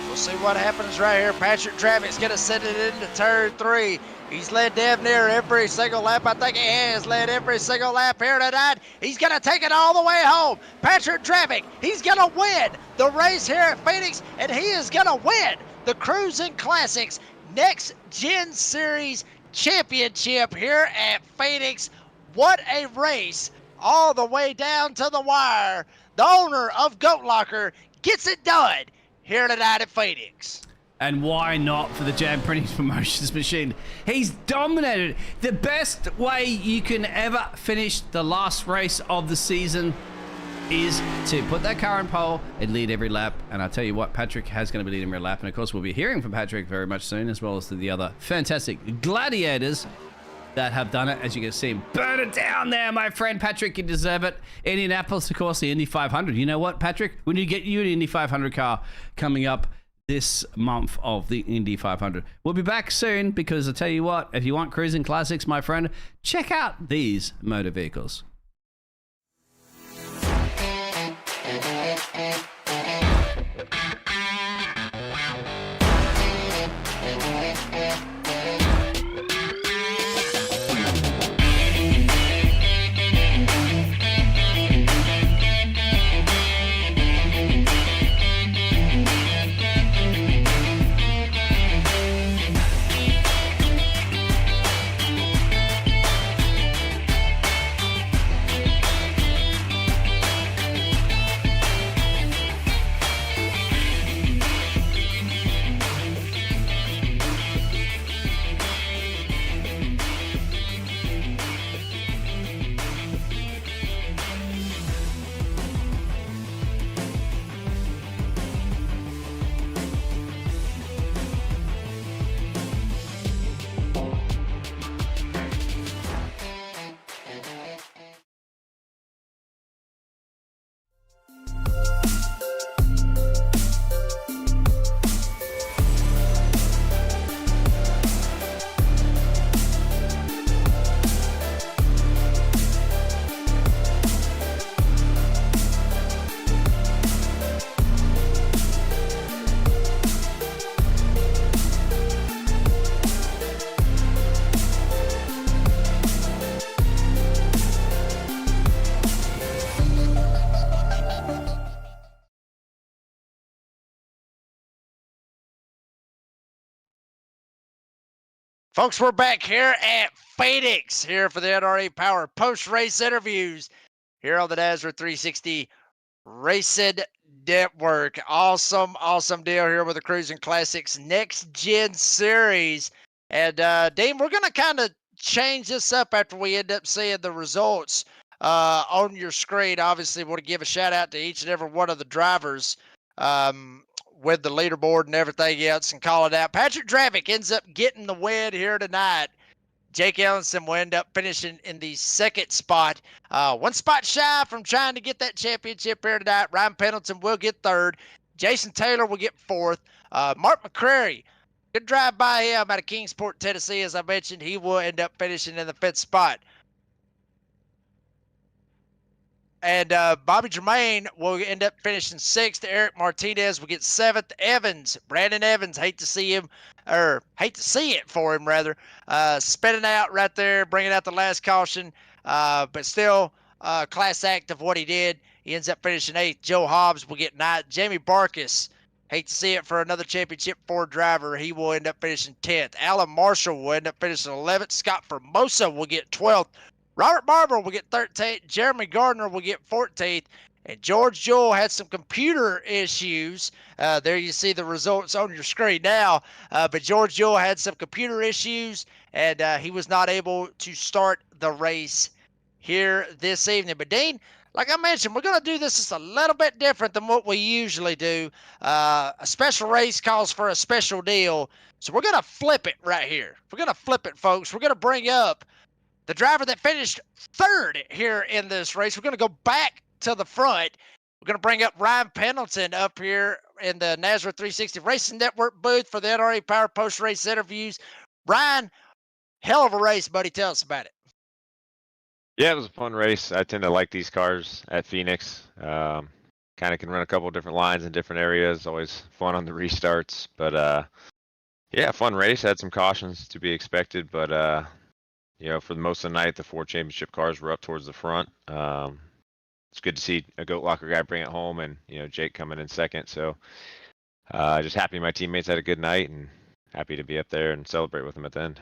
We'll see what happens right here. Patrick Drabick's going to send it into turn 3. He's led damn near every single lap. I think he has led every single lap here tonight. He's going to take it all the way home. Patrick Drabick, he's going to win the race here at Phoenix, and he is going to win the Crusin Classics Next Gen Series Championship here at Phoenix. What a race all the way down to the wire. The owner of Goat Locker gets it done here tonight at Phoenix. And why not for the Jam Printing Promotions machine? He's dominated. The best way you can ever finish the last race of the season is to put that car in pole and lead every lap. And I'll tell you what, Patrick has going to be leading every lap. And of course, we'll be hearing from Patrick very much soon, as well as the other fantastic gladiators that have done it. As you can see him burn it down there, my friend Patrick. You deserve it. Indianapolis, of course, the Indy 500. You know what, Patrick? We need to get you an Indy 500 car coming up this month of the Indy 500. We'll be back soon because I tell you what, if you want cruising classics, my friend, check out these motor vehicles. Folks, we're back here at Phoenix, here for the NRA Power post-race interviews here on the NASRA 360 Racing Network. Awesome, awesome deal here with the Cruising Classics Next Gen Series. And, Dean, we're going to kind of change this up after we end up seeing the results on your screen. Obviously, want to give a shout-out to each and every one of the drivers with the leaderboard and everything else and call it out. Patrick Drabick ends up getting the win here tonight. Jake Ellison will end up finishing in the second spot. One spot shy from trying to get that championship here tonight. Ryan Pendleton will get third. Jason Taylor will get fourth. Mark McCrary Good drive by him out of Kingsport, Tennessee. As I mentioned, he will end up finishing in the 5th spot. And Bobby Germain will end up finishing 6th. Eric Martinez will get 7th. Brandon Evans, hate to see it for him, rather. Spinning out right there, bringing out the last caution. But still, class act of what he did. He ends up finishing 8th. Joe Hobbs will get 9th. Jamie Barkus, hate to see it for another championship Ford driver. He will end up finishing 10th. Alan Marshall will end up finishing 11th. Scott Formosa will get 12th. Robert Barber will get 13th. Jeremy Gardner will get 14th. And George Jewell had some computer issues. There you see the results on your screen now. But George Jewell had some computer issues, and he was not able to start the race here this evening. But Dean, like I mentioned, we're going to do this just a little bit different than what we usually do. A special race calls for a special deal. So we're going to flip it right here. We're going to flip it, folks. We're going to bring up the driver that finished 3rd here in this race. We're going to go back to the front. We're going to bring up Ryan Pendleton up here in the Nazareth 360 Racing Network booth for the NRA Power Post Race interviews. Ryan, hell of a race, buddy. Tell us about it. Yeah, it was a fun race. I tend to like these cars at Phoenix. Kind of can run a couple different lines in different areas. Always fun on the restarts. But yeah, fun race. Had some cautions to be expected, but for the most of the night, the 4 championship cars were up towards the front. It's good to see a Goat Locker guy bring it home, and Jake coming in 2nd. So just happy my teammates had a good night, and happy to be up there and celebrate with them at the end.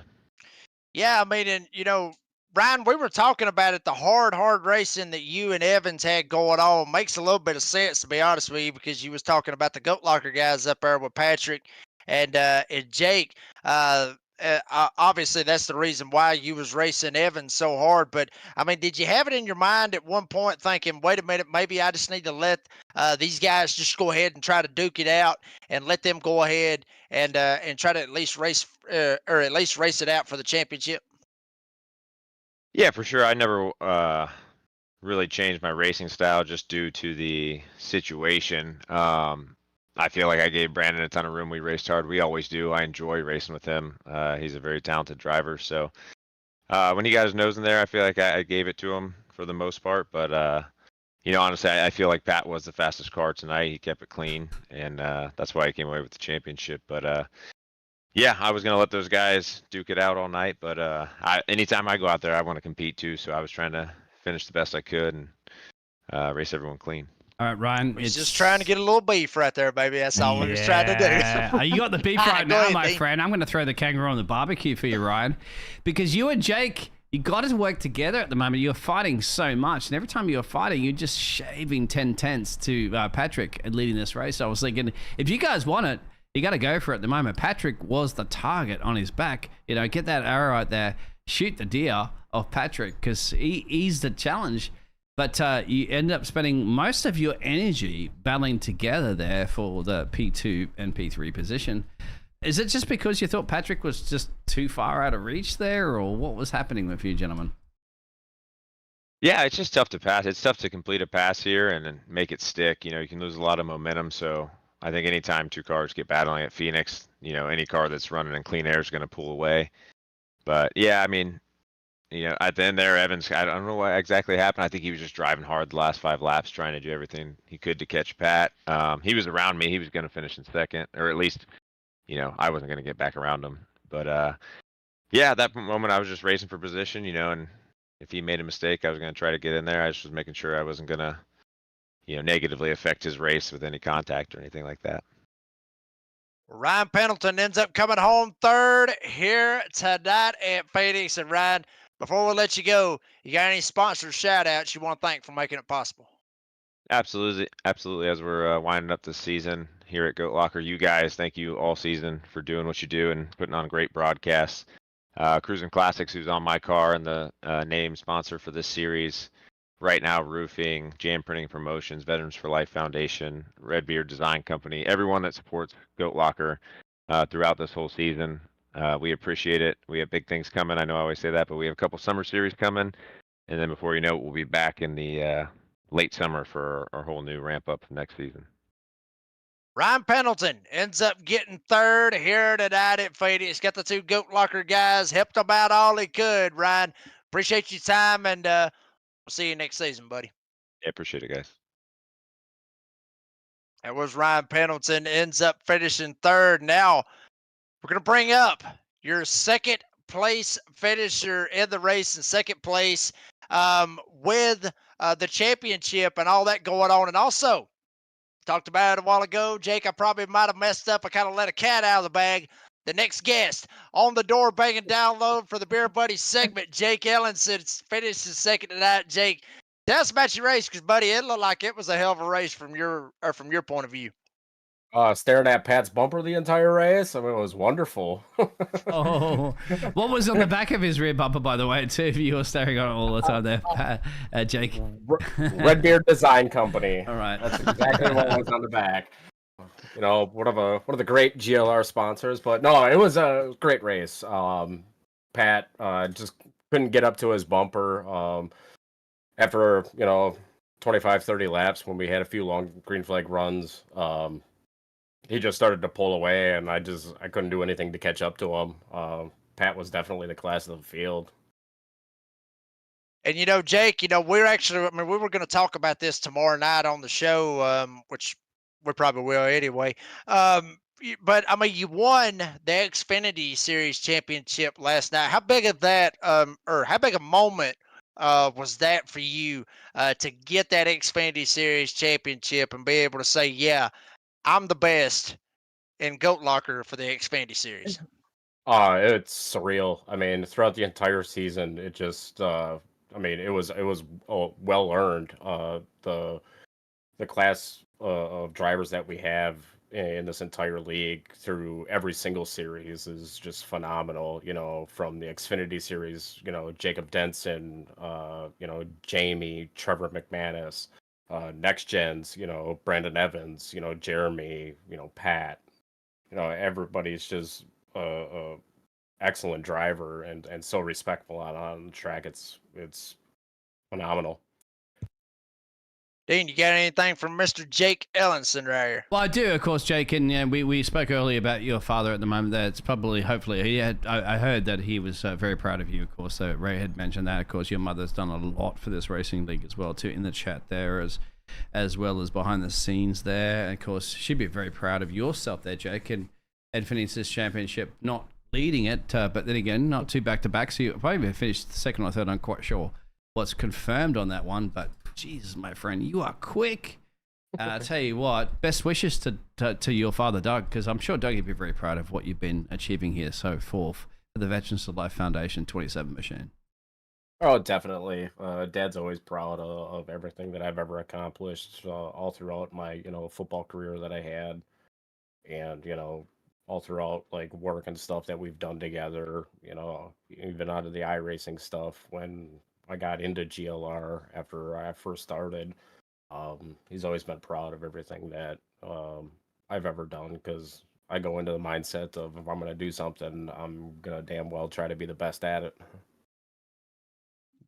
Yeah, I mean, and Ryan, we were talking about it. The hard racing that you and Evans had going on makes a little bit of sense, to be honest with you, because you was talking about the Goat Locker guys up there with Patrick and Jake. Obviously, that's the reason why you was racing Evans so hard. But I mean, did you have it in your mind at one point thinking, wait a minute, maybe I just need to let these guys just go ahead and try to duke it out and let them go ahead and try to at least race or at least race it out for the championship? Yeah, for sure. I never really changed my racing style just due to the situation. I feel like I gave Brandon a ton of room. We raced hard. We always do. I enjoy racing with him. He's a very talented driver. So when he got his nose in there, I feel like I gave it to him for the most part. But, honestly, I feel like Pat was the fastest car tonight. He kept it clean, and that's why he came away with the championship. But, yeah, I was going to let those guys duke it out all night. But anytime I go out there, I want to compete too. So I was trying to finish the best I could and race everyone clean. All right, Ryan. He's just trying to get a little beef right there, baby. That's all we're just trying to do. You got the beef right now, ahead, my Dean. friend. I'm going to throw the kangaroo on the barbecue for you, Ryan, because you and Jake, you got to work together at the moment. You're fighting so much, and every time you're fighting, you're just shaving 10 tenths to Patrick and leading this race. I was thinking, if you guys want it, you got to go for it at the moment. Patrick was the target on his back. Get that arrow out there, shoot the deer of Patrick, because he's the challenge. But you end up spending most of your energy battling together there for the P2 and P3 position. Is it just because you thought Patrick was just too far out of reach there, or what was happening with you gentlemen? Yeah, it's just tough to pass. It's tough to complete a pass here and then make it stick. You can lose a lot of momentum. So I think anytime 2 cars get battling at Phoenix, any car that's running in clean air is going to pull away. But yeah, I mean, at the end there, Evans, I don't know what exactly happened. I think he was just driving hard the last 5 laps, trying to do everything he could to catch Pat. He was around me. He was going to finish in 2nd, or at least, I wasn't going to get back around him. But yeah, at that moment, I was just racing for position, and if he made a mistake, I was going to try to get in there. I just was making sure I wasn't going to, negatively affect his race with any contact or anything like that. Ryan Pendleton ends up coming home 3rd here tonight at Phoenix. And Ryan, before we let you go, you got any sponsor shout outs you want to thank for making it possible? Absolutely. As we're winding up this season here at Goat Locker, you guys, thank you all season for doing what you do and putting on great broadcasts. Crusin Classics, who's on my car and the name sponsor for this series. Right Now Roofing, Jam Printing Promotions, Veterans for Life Foundation, Redbeard Design Company, everyone that supports Goat Locker throughout this whole season. We appreciate it. We have big things coming. I know I always say that, but we have a couple summer series coming. And then before you know it, we'll be back in the late summer for our whole new ramp up next season. Ryan Pendleton ends up getting third here tonight at Phoenix. Got the two Goat Locker guys, helped him out all he could. Ryan, appreciate your time, and we'll see you next season, buddy. Yeah, appreciate it, guys. That was Ryan Pendleton, ends up finishing third. Now we're going to bring up your second place finisher in the race in second place with the championship and all that going on. And also, talked about it a while ago, Jake, I probably might have messed up. I kind of let a cat out of the bag. The next guest on the door banging download for the Beer Buddy segment, Jake Ellenson, finished second tonight. Jake, tell us about your race, because, buddy, it looked like it was a hell of a race from your point of view. Staring at Pat's bumper the entire race. I mean, it was wonderful. Oh, what was on the back of his rear bumper, by the way, too? If you were staring on it all the time there, Jake. Redbeard Design Company. All right. That's exactly what was on the back. You know, one of the great GLR sponsors. But no, it was a great race. Pat just couldn't get up to his bumper after 25, 30 laps when we had a few long green flag runs. He just started to pull away, and I couldn't do anything to catch up to him. Pat was definitely the class of the field. And, Jake, we were going to talk about this tomorrow night on the show, which we probably will anyway. But, you won the Xfinity Series championship last night. How big of that, or how big a moment was that for you to get that Xfinity Series championship and be able to say, yeah, I'm the best in Goat Locker for the Xfinity Series? It's surreal. I mean, throughout the entire season, it just, it was well earned. The class of drivers that we have in this entire league through every single series is just phenomenal. From the Xfinity Series, Jacob Denson, Jamie, Trevor McManus. Next gens, Brandon Evans, Jeremy, Pat, everybody's just excellent driver and so respectful on the track. It's phenomenal. Dean, you got anything from Mr. Jake Ellenson right here? Well, I do, of course, Jake, and we spoke earlier about your father at the moment. That's hopefully, I heard that he was very proud of you, of course. So Ray had mentioned that. Of course, your mother's done a lot for this racing league as well, too, in the chat there, as well as behind the scenes there. And of course, she'd be very proud of yourself there, Jake, and finished this championship, not leading it, but then again, not two back-to-back. So you probably finished second or third. I'm quite sure what's confirmed on that one, but Jesus, my friend, you are quick. I tell you what, best wishes to your father, Doug, because I'm sure Doug would be very proud of what you've been achieving here so forth for the Veterans for Life Foundation 27 machine. Oh, definitely. Dad's always proud of everything that I've ever accomplished all throughout my, football career that I had. And, all throughout like work and stuff that we've done together, even out of the iRacing stuff when I got into GLR after I first started. He's always been proud of everything that I've ever done, because I go into the mindset of, if I'm going to do something, I'm going to damn well try to be the best at it.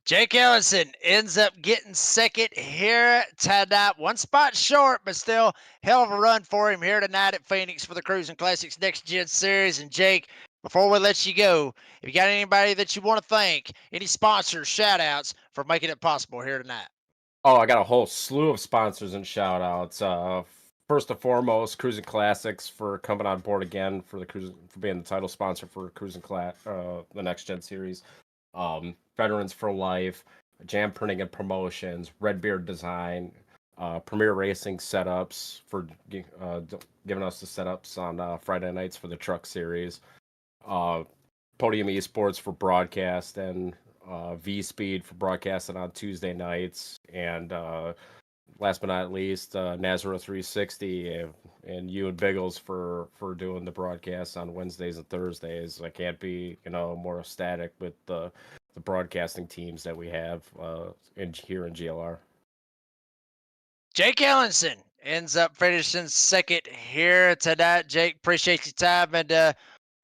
Jake Ellenson ends up getting second here tonight. One spot short, but still hell of a run for him here tonight at Phoenix for the Crusin Classics Next Gen Series. And Jake, before we let you go, if you got anybody that you want to thank, any sponsors, shout outs for making it possible here tonight? Oh, I got a whole slew of sponsors and shout outs. First and foremost, Crusin Classics for coming on board again for being the title sponsor for Crusin the Next Gen Series. Veterans for Life, Jam Printing and Promotions, Redbeard Design, Premier Racing Setups for giving us the setups on Friday nights for the truck series, Podium Esports for broadcast, and V-Speed for broadcasting on Tuesday nights, and last but not least, Nazareth 360 and you and Biggles for doing the broadcasts on Wednesdays and Thursdays. I can't be more ecstatic with the broadcasting teams that we have here in GLR. Jake Ellenson ends up finishing second here tonight. Jake, appreciate your time, and we'll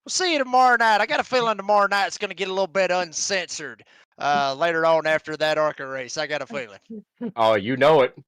see you tomorrow night. I got a feeling tomorrow night it's going to get a little bit uncensored later on after that ARCA race. I got a feeling. Oh, you know it.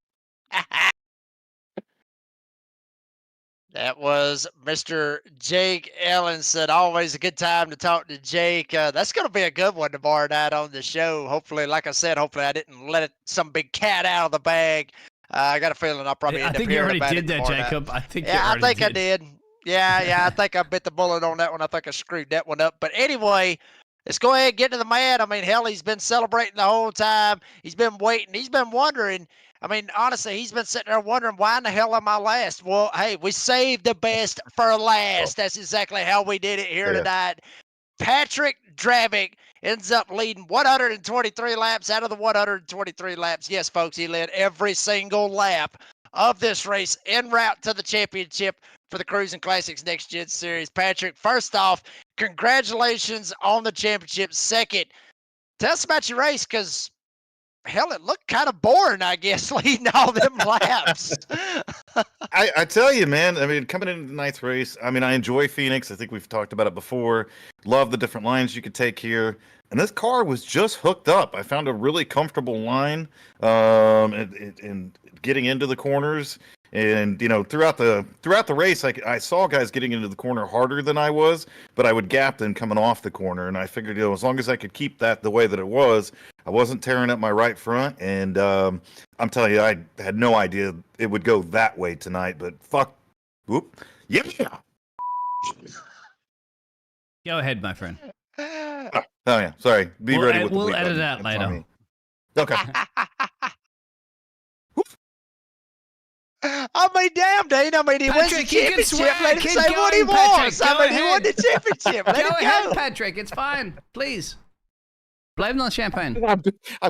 That was Mr. Jake Ellenson. Always a good time to talk to Jake. That's going to be a good one tomorrow night on the show. Hopefully, like I said, hopefully I didn't let some big cat out of the bag. I got a feeling I'll probably I end up think you hearing already about did it that, tomorrow night. Jacob. I think you Yeah, I already think I did. did. Yeah, I think I bit the bullet on that one. I think I screwed that one up. But anyway, let's go ahead and get to the man. I mean, hell, he's been celebrating the whole time. He's been waiting. He's been wondering. I mean, honestly, he's been sitting there wondering, why in the hell am I last? Well, hey, we saved the best for last. That's exactly how we did it here Yeah. tonight. Patrick Dravick ends up leading 123 laps out of the 123 laps. Yes, folks, he led every single lap of this race en route to the championship for the Cruising Classics Next Gen Series. Patrick, first off, congratulations on the championship. Second, tell us about your race, because hell, it looked kind of boring, I guess, leading all them laps. I tell you, man, I mean, coming into the ninth race, I mean, I enjoy Phoenix. I think we've talked about it before. Love the different lines you could take here. And this car was just hooked up. I found a really comfortable line and getting into the corners. And throughout the race, I saw guys getting into the corner harder than I was, but I would gap them coming off the corner. And I figured, as long as I could keep that the way that it was, I wasn't tearing up my right front. And I'm telling you, I had no idea it would go that way tonight. But fuck, whoop, yeah. Go ahead, my friend. Oh yeah, sorry. Be ready with the We'll bleep edit button. out It's later. on me. Okay. I mean, damn, Dane. I mean, he wins the Patrick, you can championship. swear. Let him Keep say what he going, Patrick. wants. Go I mean, he won ahead. the championship. Let Go him ahead, go. Patrick. It's fine. Please. Blame it on the champagne. I'm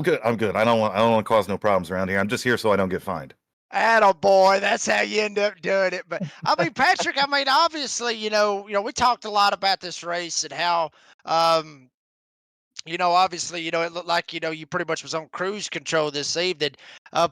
good. I'm good. I don't want to cause no problems around here. I'm just here so I don't get fined. Attaboy. That's how you end up doing it. But I mean, Patrick, I mean, obviously, we talked a lot about this race and how, obviously, it looked like, you pretty much was on cruise control this evening.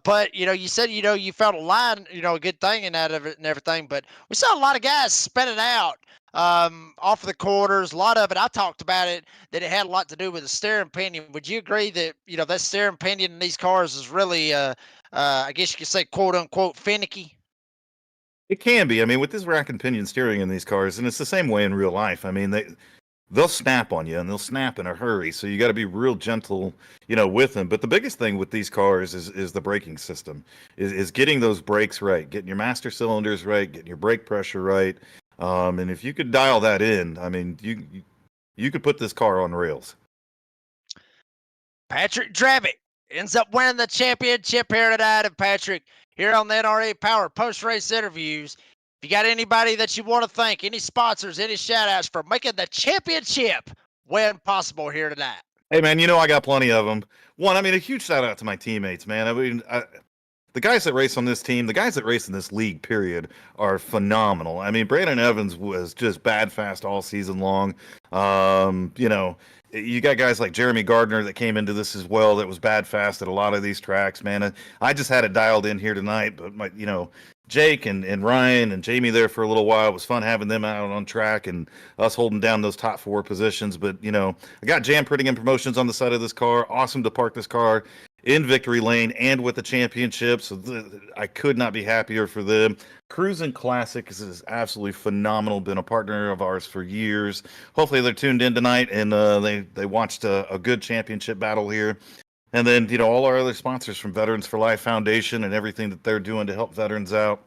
But, you said, you felt a line, a good thing in out of it and everything. But we saw a lot of guys spinning out off of the quarters. A lot of it, I talked about it, that it had a lot to do with the steering pinion. Would you agree that, that steering pinion in these cars is really, I guess you could say, quote unquote, finicky? It can be. I mean, with this rack and pinion steering in these cars, and it's the same way in real life. I mean, they'll snap on you and they'll snap in a hurry. So you got to be real gentle, with them. But the biggest thing with these cars is the braking system, is getting those brakes right, getting your master cylinders right, getting your brake pressure right. And if you could dial that in, I mean, you could put this car on rails. Patrick Dravick ends up winning the championship here tonight. And Patrick, here on the NRA Power post-race interviews, if you got anybody that you want to thank, any sponsors, any shout-outs for making the championship win possible here tonight. Hey, man, I got plenty of them. One, I mean, a huge shout out to my teammates, man. I mean, the guys that race on this team, the guys that race in this league, period, are phenomenal. I mean, Brandon Evans was just bad fast all season long. You got guys like Jeremy Gardner that came into this as well that was bad fast at a lot of these tracks, man. I just had it dialed in here tonight, but Jake and Ryan and Jamie there for a little while. It was fun having them out on track and us holding down those top four positions. But, I got Jam Printing and Promotions on the side of this car. Awesome to park this car in victory lane and with the championship. So I could not be happier for them. Crusin Classics is absolutely phenomenal. Been a partner of ours for years. Hopefully they're tuned in tonight and they watched a good championship battle here. And then, all our other sponsors from Veterans for Life Foundation and everything that they're doing to help veterans out.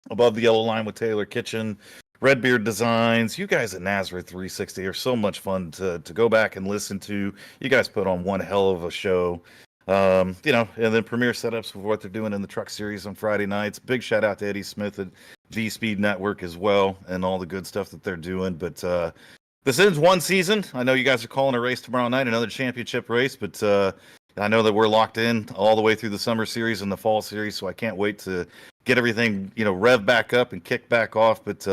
Above the Yellow Line with Taylor Kitchen, Redbeard Designs. You guys at Nazareth 360 are so much fun to go back and listen to. You guys put on one hell of a show. And then Premier Setups for what they're doing in the Truck Series on Friday nights. Big shout out to Eddie Smith at V-Speed Network as well and all the good stuff that they're doing. But this ends one season. I know you guys are calling a race tomorrow night, another championship race, but I know that we're locked in all the way through the summer series and the fall series, so I can't wait to get everything, rev back up and kick back off. But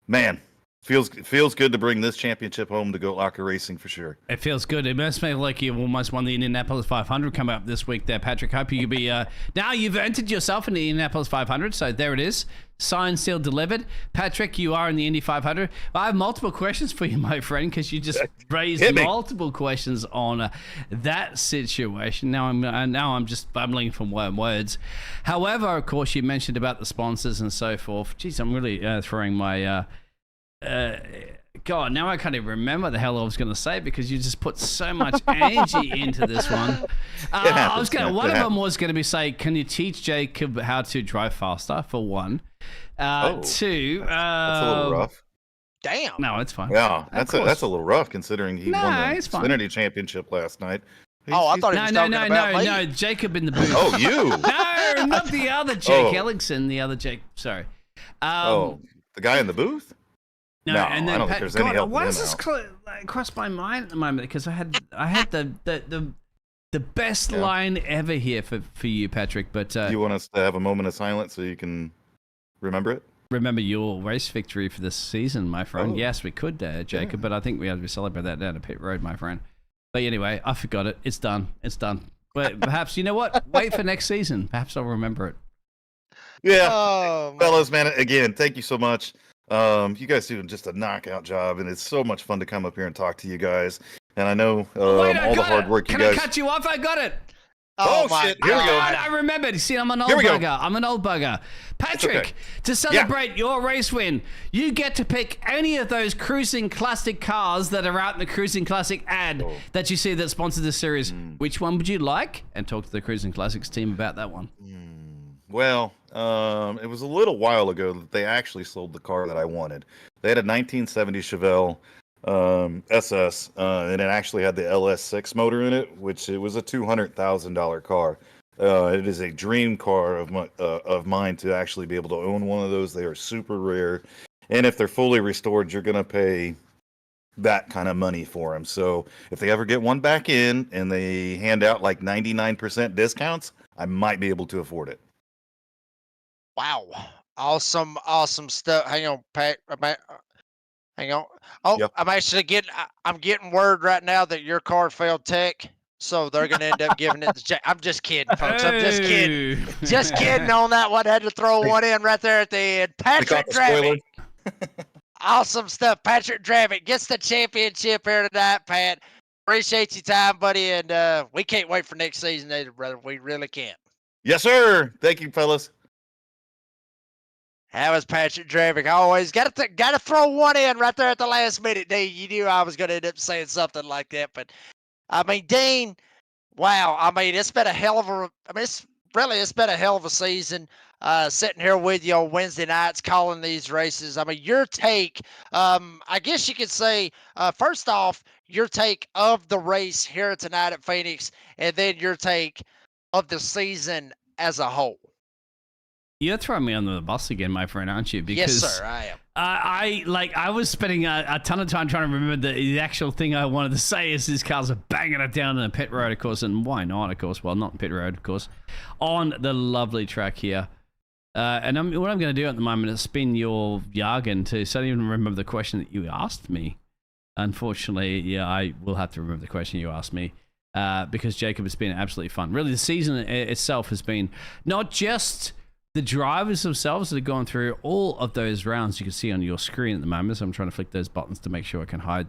man, Feels good to bring this championship home to Goat Locker Racing for sure. It feels good. It must feel like you almost won the Indianapolis 500 coming up this week there, Patrick. Hope you be... now you've entered yourself in the Indianapolis 500, so there it is. Signed, sealed, delivered. Patrick, you are in the Indy 500. I have multiple questions for you, my friend, because you just raised multiple questions on that situation. Now I'm just bumbling from words. However, of course, you mentioned about the sponsors and so forth. Jeez, I'm really throwing my... God, now I can't even remember the hell I was going to say because you just put so much energy into this one. One of them was going to be say, can you teach Jacob how to drive faster? For one, two. That's a little rough. Damn. No, it's fine. Yeah, that's a little rough considering he won the Xfinity Championship last night. I thought he was talking about me. No, Jacob in the booth. Oh, you? No, not the other Jake Ellingson. The other Jake. Sorry. The guy in the booth. No, and then I don't think there's any help. Why does this cross my mind at the moment? Because I had the best line ever here for you, Patrick. But you want us to have a moment of silence so you can remember it? Remember your race victory for this season, my friend. Yes, we could, Jacob, but I think we had to celebrate that down at pit road, my friend. But anyway, I forgot it. It's done. But perhaps, you know what? Wait for next season. Perhaps I'll remember it. Yeah, fellas, man. Again, thank you so much. You guys doing just a knockout job, and it's so much fun to come up here and talk to you guys. And I know all the hard work you guys. Can I cut you off? I got it. Oh shit! Here we go. I remembered. See, I'm an old bugger. Patrick, to celebrate your race win, you get to pick any of those Cruising Classic cars that are out in the Cruising Classic ad that you see that sponsored this series. Which one would you like? And talk to the Cruising Classics team about that one. Well, it was a little while ago that they actually sold the car that I wanted. They had a 1970 Chevelle SS, and it actually had the LS6 motor in it, which it was a $200,000 car. It is a dream car of mine to actually be able to own one of those. They are super rare, and if they're fully restored, you're gonna pay that kind of money for them. So if they ever get one back in and they hand out like 99% discounts, I might be able to afford it. Wow. Awesome stuff. Hang on, Pat. Hang on. Oh, yep. I'm getting word right now that your car failed tech, so they're going to end up giving it to Jay. I'm just kidding, folks. I'm just kidding. Just kidding on that one. Had to throw one in right there at the end. Patrick Dravitt. Awesome stuff. Patrick Dravitt gets the championship here tonight, Pat. Appreciate your time, buddy, and we can't wait for next season either, brother. We really can't. Yes, sir. Thank you, fellas. How was Patrick Dravitt? Always got to throw one in right there at the last minute, Dean. You knew I was going to end up saying something like that, but I mean, Dean, wow. I mean, it's been a hell of a season. Sitting here with you on Wednesday nights, calling these races. I mean, your take. I guess you could say, first off, your take of the race here tonight at Phoenix, and then your take of the season as a whole. You're throwing me under the bus again, my friend, aren't you? Because, yes, sir, I am. I was spending a ton of time trying to remember the actual thing I wanted to say is these cars are banging it down in the pit road, of course, and why not, of course? Well, not pit road, of course, on the lovely track here. And what I'm going to do at the moment is spin your jargon so I don't even remember the question that you asked me. Unfortunately, yeah, I will have to remember the question you asked me because Jacob, has been absolutely fun. Really, the season itself has been not just the drivers themselves that have gone through all of those rounds you can see on your screen at the moment. So I'm trying to flick those buttons to make sure I can hide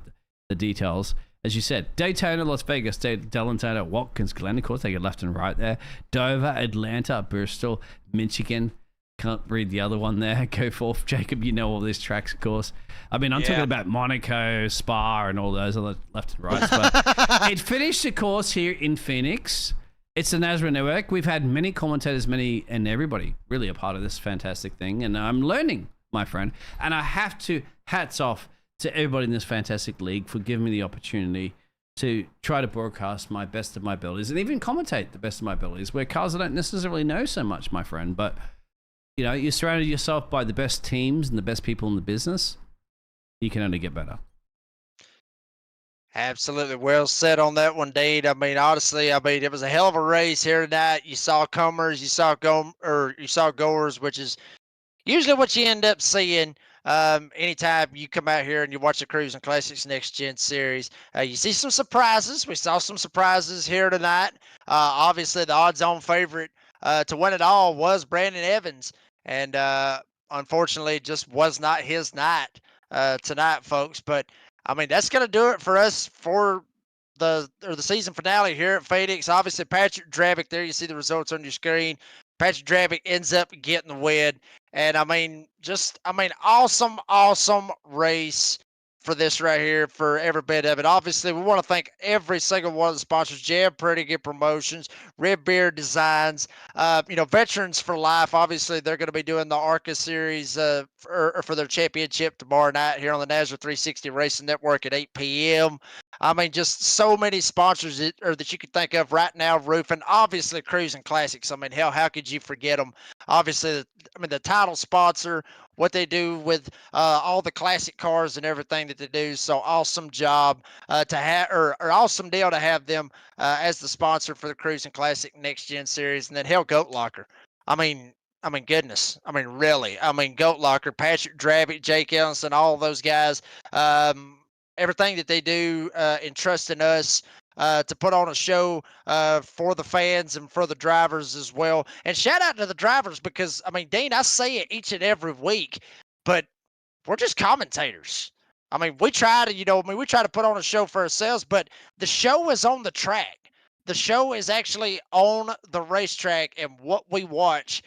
the details. As you said, Daytona, Las Vegas, Daytona, Watkins, Glen, of course, they get left and right there. Dover, Atlanta, Bristol, Michigan. Can't read the other one there. Go forth, Jacob. You know all these tracks, of course. I mean, I'm talking about Monaco, Spa, and all those other left and right. But it finished, of course, here in Phoenix. It's the NASRA network. We've had many commentators, and everybody really a part of this fantastic thing. And I'm learning, my friend. And I have to hats off to everybody in this fantastic league for giving me the opportunity to try to broadcast my best of my abilities and even commentate the best of my abilities where cars I don't necessarily know so much, my friend. But, you know, you surrounded yourself by the best teams and the best people in the business. You can only get better. Absolutely. Well said on that one, Dade. I mean, honestly, it was a hell of a race here tonight. You saw comers, you saw goers, which is usually what you end up seeing. anytime you come out here and you watch the Cruising Classics Next Gen Series, you see some surprises. We saw some surprises here tonight. Obviously, the odds-on favorite to win it all was Brandon Evans, and unfortunately, it just was not his night tonight, folks. But I mean, that's going to do it for us for the season finale here at Phoenix. Obviously, Patrick Drabick, there you see the results on your screen. Patrick Drabick ends up getting the win. And I mean, awesome race for this right here, for every bit of it. Obviously, we want to thank every single one of the sponsors: Jam Pretty Good Promotions, Red Beard Designs, Veterans for Life. Obviously, they're going to be doing the ARCA series for their championship tomorrow night here on the Nazareth 360 Racing Network at 8 p.m. I mean, just so many sponsors that you could think of right now. Roofing, obviously, Cruising Classics. I mean, hell, how could you forget them? Obviously, the title sponsor, what they do with all the classic cars and everything that they do. So awesome job to have, or awesome deal to have them as the sponsor for the Cruising Classic Next Gen Series. And then hell, Goat Locker. I mean, goodness. I mean, really. I mean, Goat Locker, Patrick Drabick, Jake Ellison, all of those guys. Everything that they do, entrusting us to put on a show for the fans and for the drivers as well. And shout out to the drivers because, I mean, Dean, I say it each and every week, but we're just commentators. I mean, we try to, we try to put on a show for ourselves, but the show is on the track. The show is actually on the racetrack, and what we watch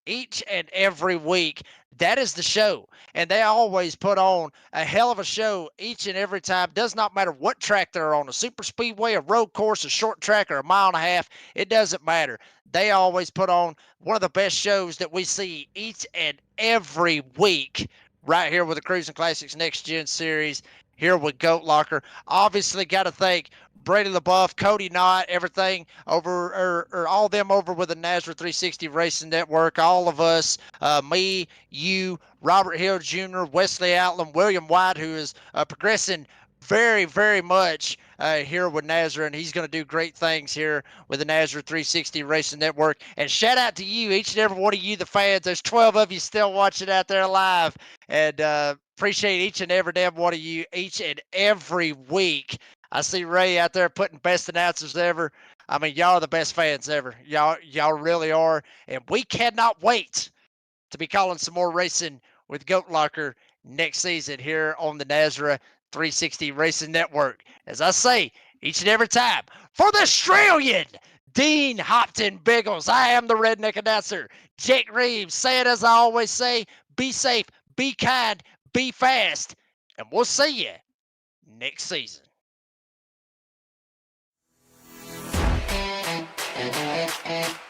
each and every week, that is the show. And they always put on a hell of a show each and every time. Does not matter what track they're on, a super speedway, a road course, a short track, or a mile and a half. It doesn't matter. They always put on one of the best shows that we see each and every week right here with the Cruising Classics Next Gen Series here with Goat Locker. Obviously, got to thank Brady LaBeouf, Cody Knott, everything over, or all of them over with the Nazareth 360 Racing Network, all of us, me, you, Robert Hill Jr., Wesley Outlam, William White, who is progressing very, very much here with Nazareth, and he's going to do great things here with the Nazareth 360 Racing Network. And shout out to you, each and every one of you, the fans. There's 12 of you still watching out there live, and appreciate each and every damn one of you each and every week. I see Ray out there putting best announcers ever. I mean, y'all are the best fans ever. Y'all really are. And we cannot wait to be calling some more racing with Goat Locker next season here on the Nazareth 360 Racing Network. As I say each and every time, for the Australian Dean Hopton Biggles, I am the redneck announcer, Jake Reeves, saying as I always say, be safe, be kind, be fast, and we'll see you next season. Thank you.